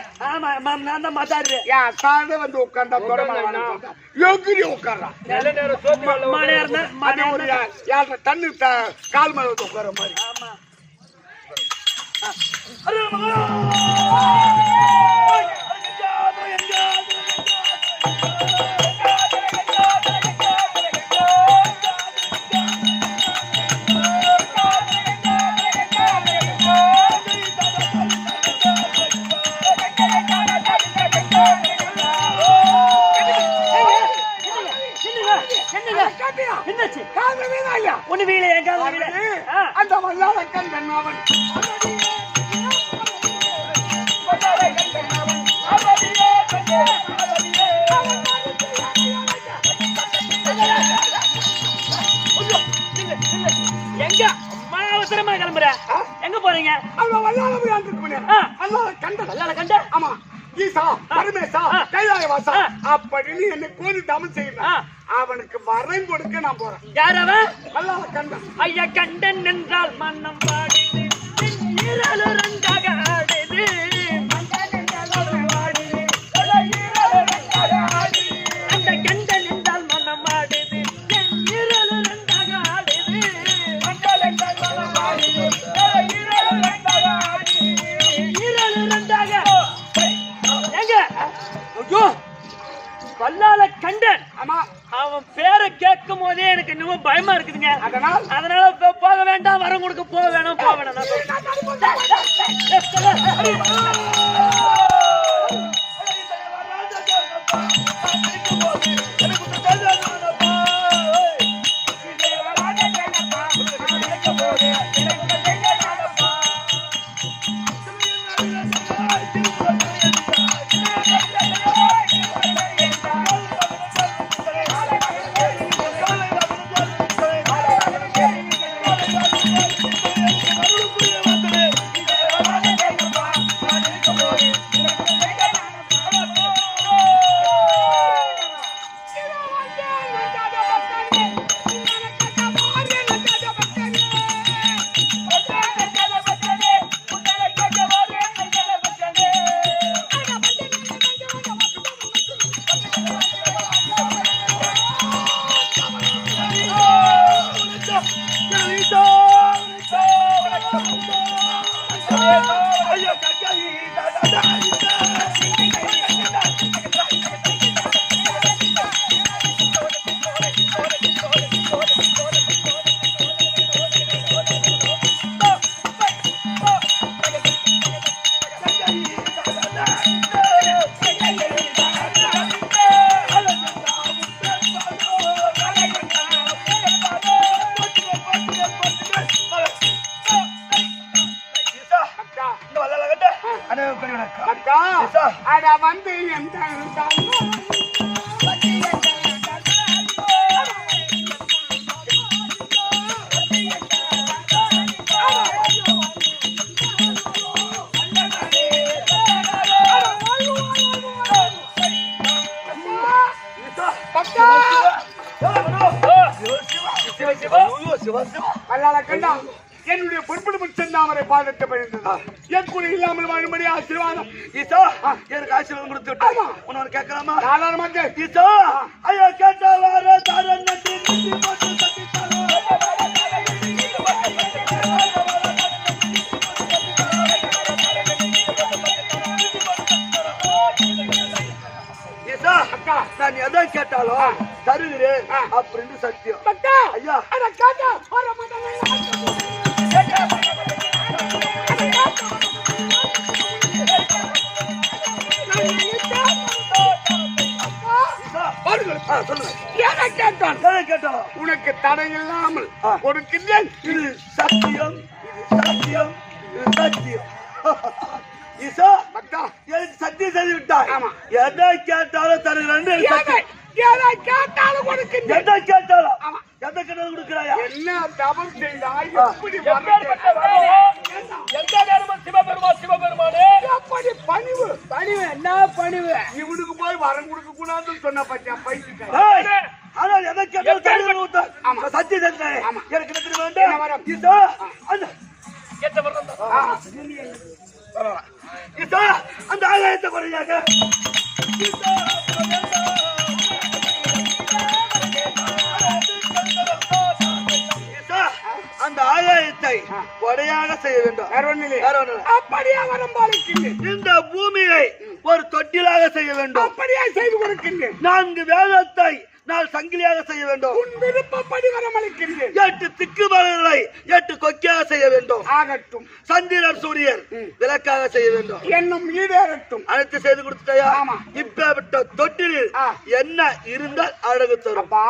நான் தான் மதாரு. வந்து உட்கார்ந்தா உட்கார்றான். தண்ணி கால் மேல வந்து உட்கார மாதிரி. என்னாச்சு காதல் வீணா ஐயா ஒண்ணு வீல என் காதல் வீல அந்த வல்லாத கண்டன் அவன் எங்க அம்மா அவசரமா கிளம்புற எங்க போறீங்க அவன் வல்லாத வல்லாத கண்டன் வல்லால கண்ட ஆமா ஈசா பரமேசா கைலாயவாசா அப்படின்னு என்னை கோரி தமன் செய்யணும் அவனுக்கு வரம் கொடுக்க நான் போறேன் யார் அவன் வல்லாத கண்டன் ஐயா கண்டன் என்றால் மன்னம் பாடுது ஈரல் ரெண்டாக ஆடுது அந்த கண்டன் என்றால் மன்னம் ஆடுது ஈரல் ரெண்டாக ஆடுது ஈரல் ரெண்டாக எங்க ஐயோ வல்லால கண்டன் ஆமா அவன் பேரை கேட்கும் போதே எனக்கு இன்னும் பயமா இருக்குதுங்க அதனால போக வேண்டாம் வரம் கொடுக்க போக வேணாம் போக வேணாம் அக்கா அட வந்து எந்த என்னுடைய பொறுப்பு செந்தாமரை பாதத்தை பழிந்தது என் கூட இல்லாமல் வாழும்படி ஆசீர்வாதம் ஈசா எனக்கு ஆசீர்வாதம் கொடுத்து விட்டாய் உன்னோட கேட்கலாமா தாராளமாக ஈசா ஐயா கேட்டா வார தாரன் நட்டி போட்டு தட்டி ஈசா அக்கா நான் எதை கேட்டாலும் தருகிறேன் அப்படின்னு சத்தியம் ஐயா கேட்டா உனக்கு தடை இல்லாமல் கொடுக்கின்றேன் இது சத்தியம் இது சத்தியம் இது சத்தியம் ஈசா பக்தா எனக்கு சத்தியம் செய்து விட்டாய் ஆமா. எதை கேட்டாலும் தருகிறேன் எதை கேட்டாலும் கொடுக்கின்றேன் எதை கேட்டாலும் எதை கேட்டாலும் கொடுக்கிறாயா என்ன தவறு செய்தாய் எப்படி எந்த நேரமும் சிவபெருமானே எப்படி பணிவு பணிவு என்ன பணிவு இவனுக்கு போய் வரம் கொடுக்க கூடாதுன்னு சொன்ன பச்சா பைத்தியம் ஏய், ஆனால் எதை கேட்டாலும் தருகிறேன் விட்டாய். நான் சத்தியம் செஞ்சேன் எனக்கு என்ன தெரியுமா என்ன வரம்? வேண்டும் ஈசா அந்த கேட்ட வரணும் ஈசா அந்த ஆலயத்தை குறையாக அந்த ஆலயத்தை கொடையாக செய்ய வேண்டும் வேற ஒண்ணிலே வேற ஒண்ணும் இல்லை. அப்படியே வரம் பாலிக்கின்றேன் இந்த பூமியை ஒரு தொட்டிலாக செய்ய வேண்டும் அப்படியே செய்து கொடுக்கின்றேன் 4 வேதத்தை நான் சங்கிலியாக செய்ய வேண்டும். உன் விருப்பப்படி வரமளிக்கின்றேன். 8 திக்குமலைகளை 8 கொக்கியாக செய்ய வேண்டும். ஆகட்டும். சந்திரன் சூரியன் விளக்காக செய்ய வேண்டும். என்னும் ஈடேறட்டும். அனைத்து செய்து கொடுத்துட்டாயா? ஆமா. இப்ப தொட்டிலில் என்ன இருந்தால் அழகு தரும்? அப்பா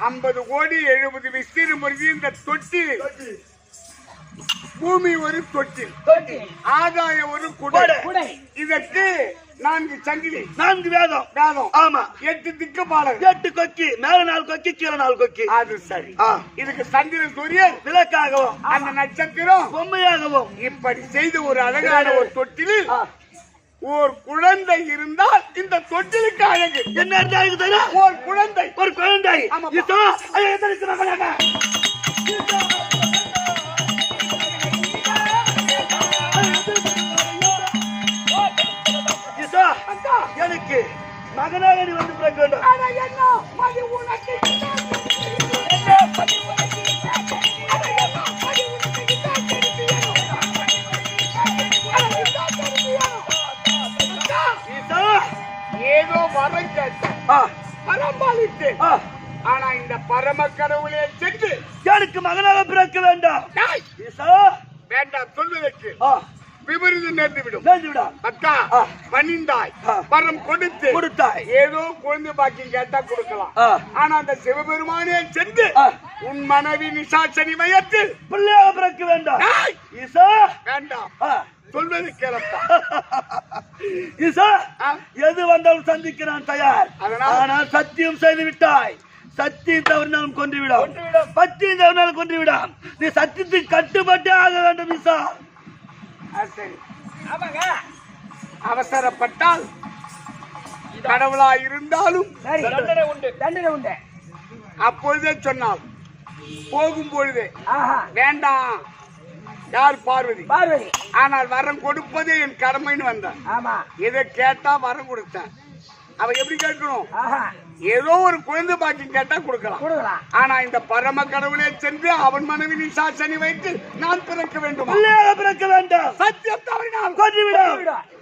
50 கோடி 70 விஸ்தீர்ணம் பொருந்தி இந்த தொட்டில். பூமி ஒரு தொட்டில், ஆதாய ஒரு குடை. இதற்கு 4 சங்கிலி, 4 வேதம். ஆமா. 8 திக்குபாலர், 8 கொக்கி, மேல 4 கொக்கி, கீழே 4 கொக்கி. அது சரி. இதுக்கு சந்திரன் சூரியன் விளக்காகவும் அந்த நட்சத்திரம் பொம்மையாகவும் இப்படி செய்து ஒரு அழகான ஒரு தொட்டிலில் ஒரு குழந்தை இருந்தால் இந்த தொட்டிலுக்கு அழகு. என்ன அழகு தரும்? ஒரு குழந்தை. இதோ எனக்கு மகனாக நீ வந்து பிறக்க வேண்டும். ஏதோ வரம் கேட்டேன், பரமாளித்தேன். ஆனா இந்த பரம கடவுளே சென்று எனக்கு மகனாக பிறக்க வேண்டாம். வேண்டாம் சொல்வதற்கு விபரீதம் நேர்ந்துவிடும். அக்கா பணிந்தாய், பரம் கொடுத்தாய். ஏதோ குழந்தை பாக்கியம் கேட்டா கொடுக்கலாம். ஆனா அந்த சிவபெருமானே சென்று உன் மனைவி நிசாச்சனி மையத்தில் பிள்ளையாக பிறக்க வேண்டாம். வேண்டாம் சொல்வது கேளப்பா. எது வந்தாலும் சந்திக்க நான் தயார். ஆனால் சத்தியம் செய்து விட்டாய். சத்தியம் தவறினாலும் கொன்றுவிடும், பத்தியம் தவறினாலும் கொன்றுவிடும். நீ சத்தியத்துக்கு கட்டுப்பட்டே ஆக வேண்டும். சரி, அவசரப்பட்டால் கடவுளா இருந்தாலும் தண்டனை உண்டு. அப்பொழுதே சொன்னால் போகும் பொழுதே வேண்டாம். யார்? பார்வதி. ஆனால் வரம் கொடுப்பதே என் கடமைன்னு வந்தான். எதை கேட்டா வரம் கொடுத்தேன். அவ எப்படி கேட்கணும்? ஏதோ ஒரு குழந்தை பாக்கியம் கேட்டா கொடுக்கலாம். ஆனா இந்த பரம கடவுளே சென்று அவன் மனைவி நிசாசனி வைத்து நான் பிறக்க வேண்டும். பிறக்க வேண்டாம். சத்தியம் தவறினால்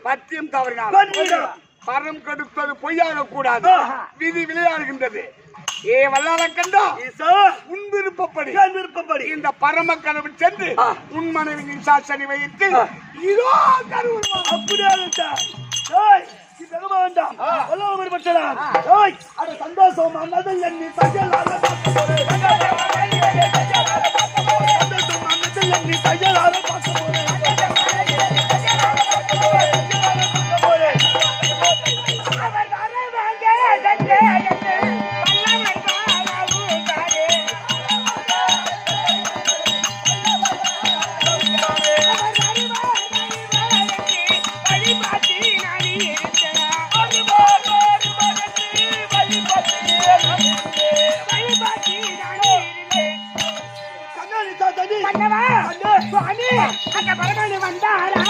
பத்தியம் தவறினால் பரம் கொடுப்பது பொய்யாக கூடாது. விதி விளையாடுகின்றது. ஏ வல்லால கண்டா, உன் விருப்பப்படி இந்த பரம கடவுள் சென்று உன் மனைவி நிசாசனி வைத்து இதோ கருவா. அப்படியே வேண்டாம். சந்தோஷம் எண்ணி அந்த பரமானி வந்தாரா?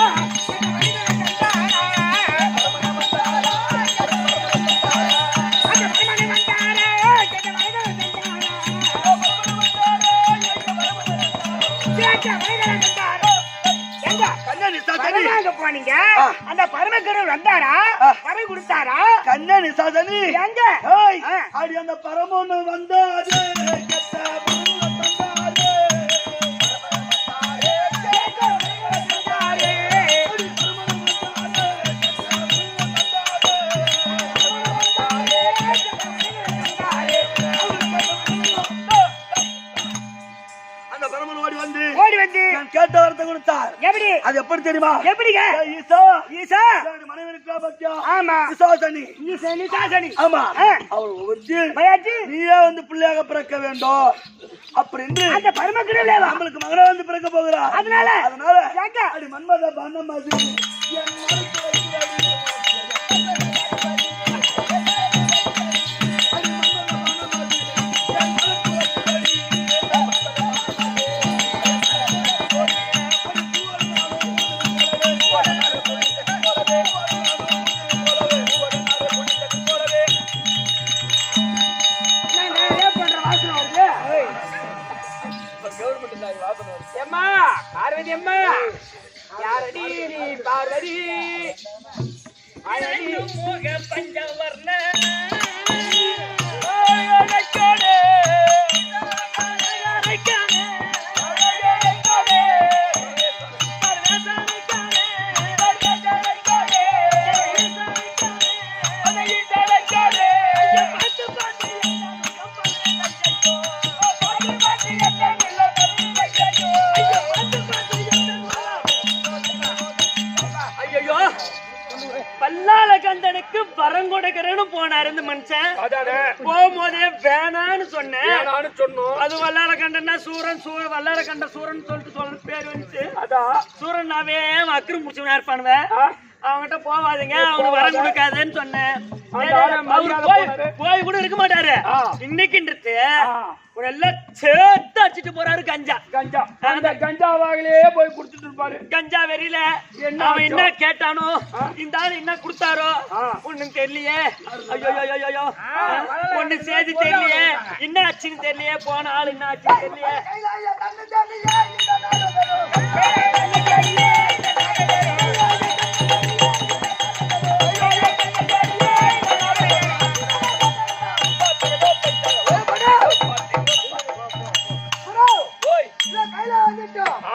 போனீங்க அந்த பரமக்கடவுள் வந்தாரா? வரை கொடுத்தாரா? கண்ணா நிசாதனி எங்க? அடி அந்த பரமொன்னு வந்தாரு. கேட்ட வார்த்தை கொடுத்தார். எப்படி? அது எப்படி தெரியுமா? எப்படிங்க? ஈசா மனைவி இருக்கா பத்தியா? ஆமா. நிசாசனி. ஆமா. அவள் நீயே வந்து பிள்ளையாக பிறக்க வேண்டும் அப்படின்னு அந்த பரமக்கடவுளே நம்மளுக்கு மகனா வந்து பிறக்க போகிறா. அதனால அடி மன்மத பண்ண மாதிரி பார்வதி அம்மா, யாரடி நீ பார்வதி? அழகி மோக பஞ்சவர்ண எனக்கு வரம் கொடுக்கறேன்னு போனாரு இந்த மனுஷன். அதானே போகும்போதே வேணான்னு சொன்னேன். நானும் சொன்னோம். அது வல்லார கண்டனா சூரன் வல்லார கண்ட சூரன் சொல்லிட்டு பேர் வந்துச்சு. அதான் சூரனாவே அக்கறை முடிச்சவனா இருப்பானுவேன். அவன்கிட்ட போவாதீங்க, அவனுக்கு வரம் கொடுக்காதேன்னு சொன்னேன். போய் கூட இருக்க மாட்டாரு. இன்னைக்குன்றது ஒரு எல்லாம் சேர்த்து அடிச்சுட்டு போறாரு. கஞ்சா அந்த கஞ்சா வாயிலே போய் குடுத்துட்டு இருப்பாரு. கஞ்சா வெறியில அவன் என்ன கேட்டானோ இந்த ஆள் என்ன கொடுத்தாரோ ஒண்ணும் தெரியலையே. ஐயோ ஒண்ணு செய்தி தெரியலையே, என்ன ஆச்சுன்னு தெரியலையே, போன ஆள் என்ன ஆச்சுன்னு தெரியலையே.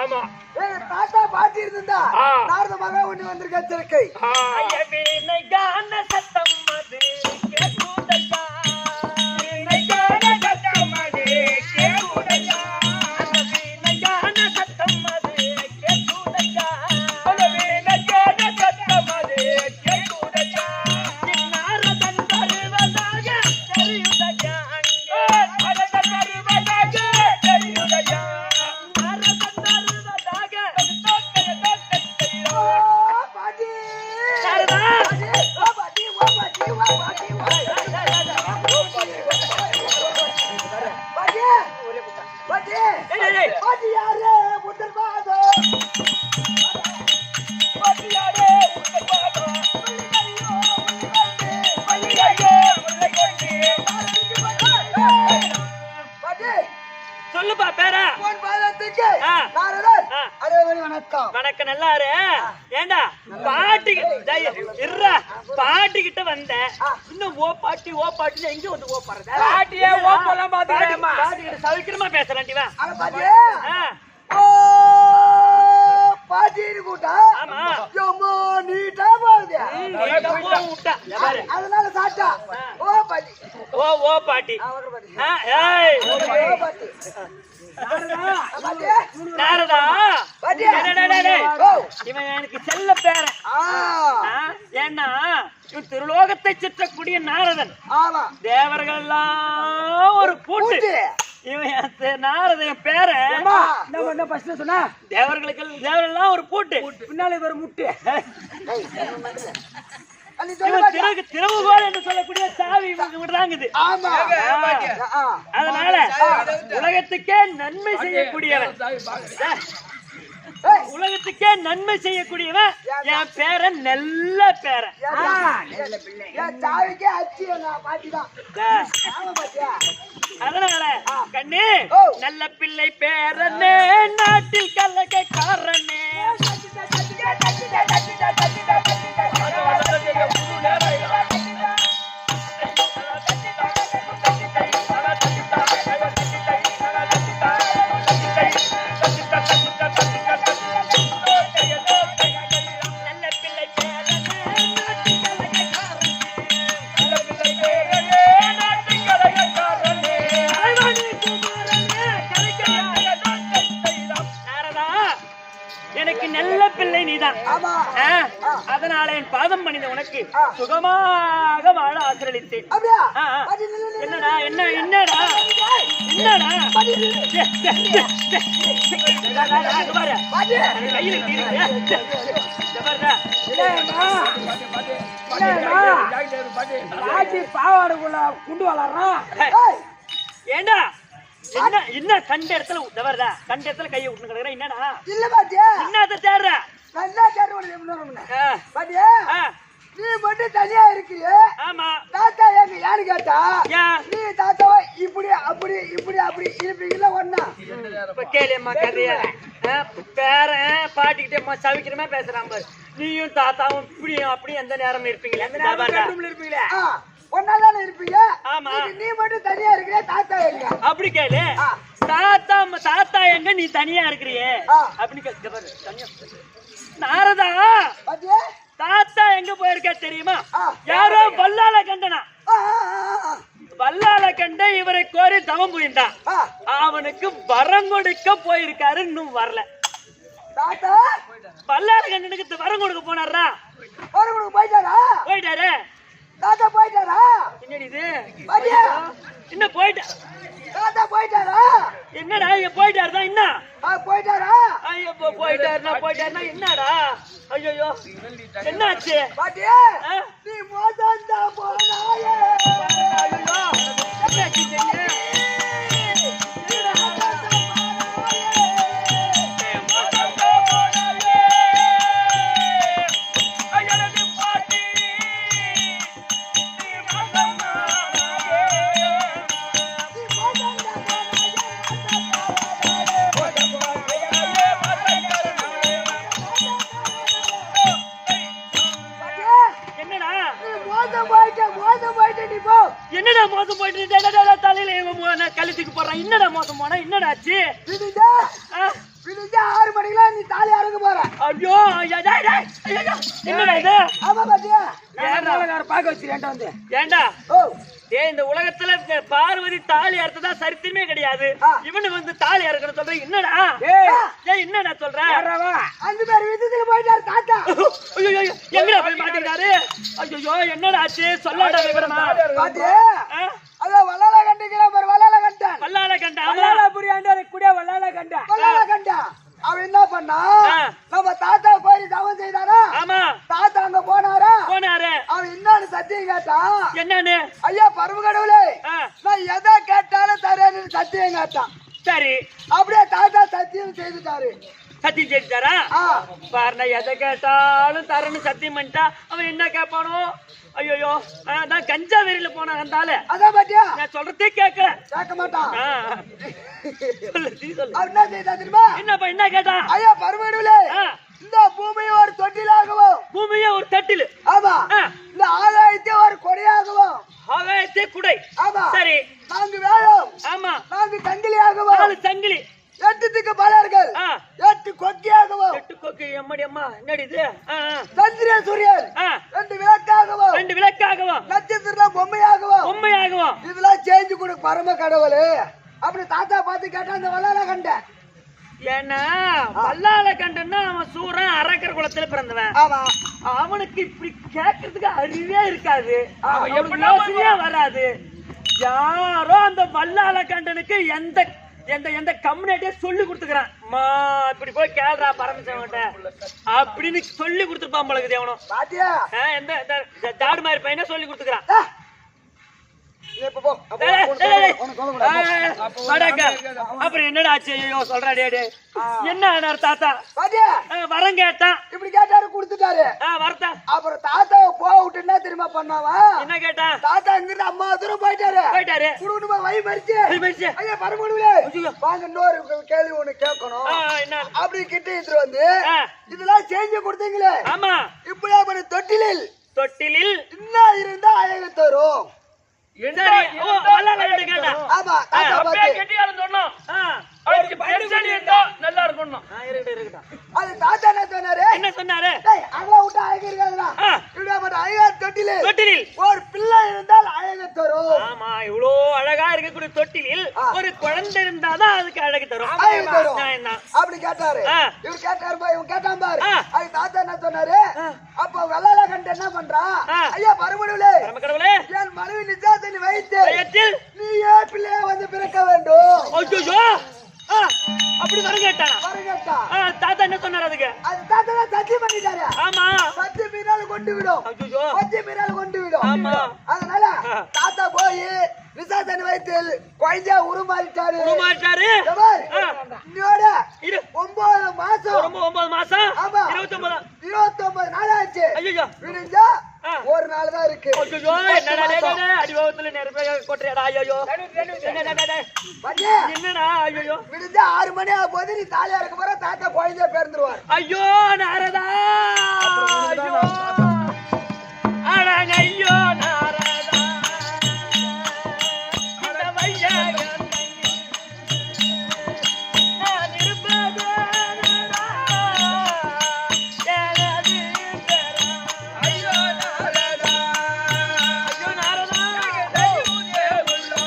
ஆமா தாத்தா பாட்டி இருந்தா நாரத மகா ஒண்ணு வந்திருக்க சத்தம் அது கேட்குதையா, சத்தம் அது கேட்குதையா, சத்தம் அது கேட்குதையா, சத்தம் அது கேட்குதையா. நாரதன் வருவதாக தெரியுதையா, நாரதன் வருவதாக தெரியுதையா, சொல்லுப்பா பேர. வணக்கம் நல்லாரு. ஏண்டா பாட்டி கிட்ட வந்த இன்னும் ஓ பாட்டி எங்க வந்து ஓ பாருங்க. பாட்டியே ஓப்பெல்லாம் பாத்துக்கிறேம்மா. பாட்டி கிட்ட சவிக்கிரமா பேசுறான்டிவா. பாட்டின்னு கூட்டா ஆமா நீட்டா போகுது. விட்டா அதனால சாட்டா ஓ பாட்டி ஓ பாட்டி. ஏய் நாரதா, இவன் எனக்கு செல்ல பேரன். ஏன்னா இவன் திருலோகத்தை சுற்றக்கூடிய நாரதன். தேவர்கள் எல்லாம் ஒரு கூட்டு. இவன் நாரதன் பேரன். சொன்னா தேவர்கள்லாம் ஒரு கூட்டு. பின்னாலே ஒரு முட்டு. திறவுகோல் என்று சொல்லக்கூடிய சாவி விடுறாங்க. அதனால உலகத்துக்கே நன்மை செய்யக்கூடியவன், உலகத்துக்கே நன்மை செய்யக்கூடியவன் என் பேரன். நல்ல பேரன். அதனால கண்ணே நல்ல பிள்ளை பேரனே, நாட்டில் கலகக்காரனே, எனக்கு நல்ல பிள்ளை நீதான். அதனால என் பாதம் பணிந்த உனக்கு சுகமாக வாழ ஆசிரளித்தேன். என்னடா என்னடா பாவாடுக்குள்ள குண்டு வளர்றான். ஏண்டா என்ன என்ன கண்ட இடத்துல தவறுதா, கண்ட இடத்துல கையை விட்டு கிடக்குற. என்னடா இல்ல பாத்தியா என்னத்த தேடுற? நல்லா பாத்தியா நீ மட்டும் தனியா இருக்கிறிய. ஆமா தாத்தா எங்க யாரு கேட்டா ஏன் நீ தாத்தாவை இப்படி அப்படி இப்படி அப்படி இருப்பீங்களா ஒன்னா? இப்ப கேளியம்மா கதைய. பேரன் பாட்டிக்கிட்டே சவிக்கிறமா பேசுறான் பாரு. நீயும் தாத்தாவும் இப்படியும் அப்படி எந்த நேரமும் இருப்பீங்களா? இருப்பீங்களா? ஒன்னாதானே இருப்பீங்க. ஆமா நீ மட்டும் தனியா இருக்கிற. தாத்தா எங்க? அப்படி கேளு. தாத்தா எங்க நீ தனியா இருக்கிறியே அப்படின்னு கேளு. நாரதா தாத்தா எங்க போயிருக்கா தெரியுமா? யாரோ வல்லால கண்டனா. வல்லால கண்ட இவரை கோரி தவம் புரிந்தான். அவனுக்கு வரம் கொடுக்க போயிருக்காரு, இன்னும் வரல. வல்லால கண்டனுக்கு வரம் கொடுக்க போனாரா? போயிட்டாரு. தாத்தா போயிட்டாரா? என்னடி இது பாட்டியா என்ன போயிட்ட தாத்தா போயிட்டாரா? என்னடா இங்க போயிட்டாருதா என்ன போயிட்டாரா? ஐயோ போயிட்டாருனா என்னடா ஐயோ என்னாச்சு பாட்டியா ஆ? நீ மோசம் தான் போனாயே. ஐயோ என்னாச்சு தெரியுமா? என்னடா மோசம் போயிட்ட நீ போ. என்னடா மோசம் போயிட்டு தலையில கழுத்துக்கு போடுறான் என்னடா மோசம் போனா என்னடா ஆச்சு விடிஞ்சா ஆ? விடிஞ்சா 6 மணிக்கெல்லாம் நீ தாலி அறுக்க போற. ஐயோ என்னடா இது ஆமா பாட்டியா ஏன்டா? பாக்க வச்சிருக்கேன் வந்து. ஏண்டா ஓ இந்த உலகத்துல பார்வதி தாலி அறுத்ததா சரித்திரமே கிடையாது. ஆ. இவனு வந்து தாலி அறுக்கணும் சொல்ற என்னடா ஏய் என்னடா சொல்ற யாரவா? அந்த பேர் விதத்துல போயிட்டாரு தாத்தா. ஐயோ எங்கடா போய் மாட்டிக்கிட்டாரு? ஐயோ என்னடா ஆச்சு சொல்லாடா விவரமா? பாட்டியா ஆ? அத வல்லால கண்டிக்கிற பாரு வல்லால கண்டான். பல்லால கண்டா வல்லால புரியாண்டே கூட வல்லால கண்டா. வல்லால கண்டா. அவன் என்ன பண்ணா? ஆ. நம்ம தாத்தா போய் தவம் செய்தாரா? ஆமா தாத்தா அங்க போனாரா? போனாரு அவன் என்னன்னு சத்தியம் கேட்டான். என்னன்னு ஐயா பரம கடவுளே ஆ, நான் எதை கேட்டாலும் தரேன்னு சத்தியம் கேட்டான். சரி அப்படியே தாத்தா சத்தியம் செய்துட்டாரு. சத்தியம் செஞ்சுட்டாரா? ஆ பாருண்ணா எதை கேட்டாலும் தரன்னு சத்தியம் பண்ணிட்டா அவன் என்ன கேட்பானோ? ஐயோ நான் கஞ்சா வெறியில போனான் அந்த ஆளு. அதான் பாட்டியா நான் சொல்றதே கேட்கல. கேட்க மாட்டான். ஆ. சொல்லு நீ சொல்லு. அவன் என்ன செய்தா தெரியுமா? என்னப்பா என்ன கேட்டான்? ஐயா பரம கடவுளே ஆ, இந்த பூமியை ஒரு தொட்டிலாகவும் பூமியே ஒரு தட்டில் ஆமா ஆ, இந்த ஆகாயத்தை ஒரு கொடையாகவும் ஆகாயத்தே குடை. ஆமா சரி நான்கு வேளம் ஆமா நான்கு சங்கிலியாகவும் 4 சங்கிலி 8 திக்கு பலர்கள் ஆ, 8 கொக்கியாகவும் 8 கொக்கு எம்மடி அம்மா என்னடி இது? ஆ, சந்திர சூரியன் ஆ, 2 விளக்காகவும் 2 விளக்காகவும் நட்சத்திர பொம்மையாகவும் பொம்மையாகவும் இதெல்லாம் சேஞ்சு கொடு பரம கடவுளே. அப்படி தாத்தா பார்த்து கேட்டா அந்த வல்லால கண்ட. ஏன்னா பல்லால கண்டன்னா அவன் சூரன் அரக்கர் குலத்துல பிறந்தவன். ஆமா அவனுக்கு இப்படி கேட்கறதுக்கு அறிவே இருக்காது. அவன் எப்படி யோசனையே வராது. யாரோ அந்த வல்லால கண்டனுக்கு எந்த எந்த எந்த கம்யூனிட்டியே சொல்லி கொடுத்துக்கிறான். இப்படி போய் கேள்றா பரமசிவன்கிட்ட அப்படின்னு சொல்லி கொடுத்துருப்பான் பழகுது எவனும். பாத்தியா எந்த தாடு மாதிரி பையனே சொல்லி கொடுத்துக்கிறான். இப்ப போ அப்புறம் என்னடா ஆச்சு? ஐயோ சொல்றா டேடு என்ன தாத்தா பாத்தியா வரம் கேட்டான். இப்படி கேட்டாரு கொடுத்துட்டாரு. வரத்தா அப்புறம் தாத்தாவை போக விட்டுன்னா திரும்ப பண்ணாவா என்ன கேட்டான்? தாத்தா இங்கிருந்து அம்மா தூரம் போயிட்டாரு. குடும்பமா வை மறிச்சு ஐயா பரமடுவிலே வாங்க இன்னொரு கேள்வி ஒண்ணு கேட்கணும். என்ன அப்படி கிட்ட எடுத்துட்டு வந்து இதெல்லாம் செஞ்சு கொடுத்தீங்களே. ஆமா இப்படியா பண்ண தொட்டிலில் தொட்டிலில் இன்னும் இருந்தா அழகு தரும். ஆமா தாத்தா நல்லா இருக்கணும். அது தாத்தா என்ன சொன்னாரு? என்ன சொன்னாரு? அழகா விட்டு அழகு இருக்காதுடா. இப்படியா பண்ண அழகா தொட்டிலில் ஒரு பிள்ளை இருந்தால் அழகு தரும். ஆமா இவ்வளோ அழகா இருக்கக்கூடிய தொட்டிலில் ஒரு குழந்தை இருந்தாதான் அதுக்கு அழகு தரும். அழகு தரும் என்ன அப்படி கேட்டாரு. இவர் கேட்டாரு பாரு இவன் கேட்டான் பாரு. அது தாத்தா என்ன சொன்னாரு? அப்ப வெள்ளால கண்டு என்ன பண்றா? ஐயா பரமடவுளே கடவுளே என் மனைவி நிஜாத்தினி வைத்து நீயே பிள்ளைய வந்து பிறக்க வேண்டும். ஐயோ அப்படி வர கேட்டானா? வரங்கட்டா தாத்தா என்ன சொன்னாரு அதுக்கு? அது தாத்தா தான் சத்தியம் பண்ணிட்டாரு. ஆமா சத்தியம் மீறால் கொண்டு விடும். ஐயோ சத்தியம் மீறால் கொண்டு விடும். ஆமா அதனால தாத்தா போய் நிஜாத்தினி வைத்து குழந்தையா உருமாறிட்டாரு. இன்னோட 9 மாசம் 9 மாசம் ஆமா 29 நாள் ஆச்சு. ஐயோ விடிஞ்சா ஒரு நாள் தான் இருக்கு. ஐயோ என்னடா அடிவாதத்துல நெருப்ப கொட்றியடா. ஐயோ என்னடா? ஐயோ விடிஞ்சா 6 மணி ஆகும் போது நீ தாலியா இருக்க போற தாத்தா குழந்தைய பிறந்துருவார். ஐயோ நாரதா ஐயோ அடங்க ஐயோ நாரதா இந்த வையகம் நான் இருப்பதா ஏனது பெறா. ஐயோ நாரதா ஐயோ நாரதா ஐயோ உள்ளோ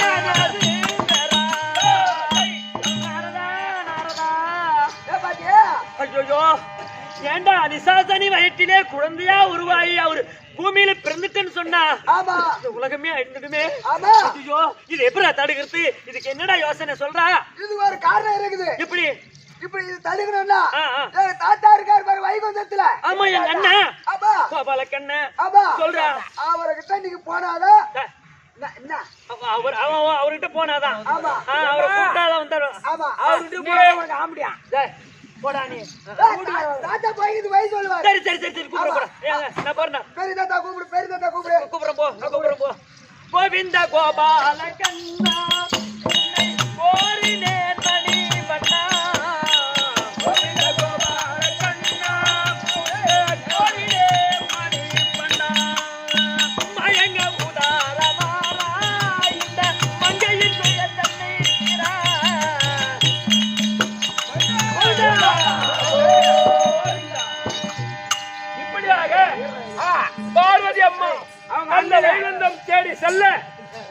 ஏனது பெறா. நாரதா ஐயோ ஏண்டா நிசாசனி வயிற்றிலே குழந்தையா உருவாகி அவரு பூமியில பிறந்துட்டேன்னு சொன்னா ஆமா இந்த உலகமே அழிந்துடுமே. ஆமா ஐயோ இது எப்படா தடுக்கிறது? இதுக்கு என்னடா யோசனை சொல்றா? இது ஒரு காரணம் இருக்குது. எப்படி? இப்படி இது தடுக்கணும்னா ஆ, ஆ. எங்க தாத்தா இருக்காரு பாரு வைகுந்தத்துல. ஆமா எங்க அண்ணன் ஆமா கோபால கண்ண ஆமா சொல்றா. அவர்கிட்ட நீங்க போனாதான் என்ன அவர்கிட்ட போனாதான். ஆமா. அவரை கூப்பிட்டாதான் வந்தாரு. ஆமா அவர்கிட்ட போய் ஆம்படியா போடா நீ. தாத்தா போய்க்கு வயசு சொல்லுவாரு. சரி சரி சரி சரி கூப்பிட போறேன். நான் போறேன். பெரிய தாத்தா கூப்பிடு பெரிய தாத்தா கூப்பிடு. கூப்பிடுறேன் போ. நான் கூப்பிடுறேன் போ. கோவிந்த கோபால கண்ணா கோரினேன் மணி பண்ணா. கோவிந்த கோபால கண்ணா கோரினேன் மணி பண்ணா. மயங்க உதாரமாரா இந்த மங்கையின் துயர் தன்னை தீரா. இப்படியாக பார்வதி அம்மா அந்த வைகுந்தம் தேடி செல்ல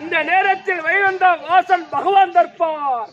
இந்த நேரத்தில் வைகுந்தம் வாசன் பகவான் தர்பார்.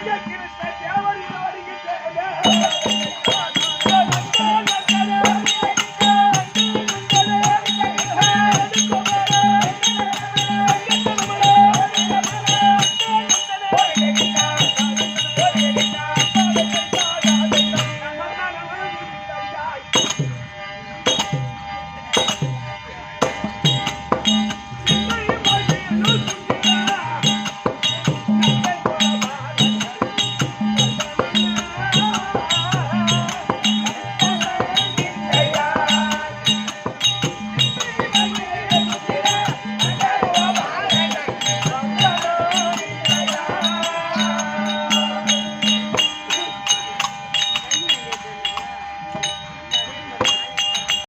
Yeah.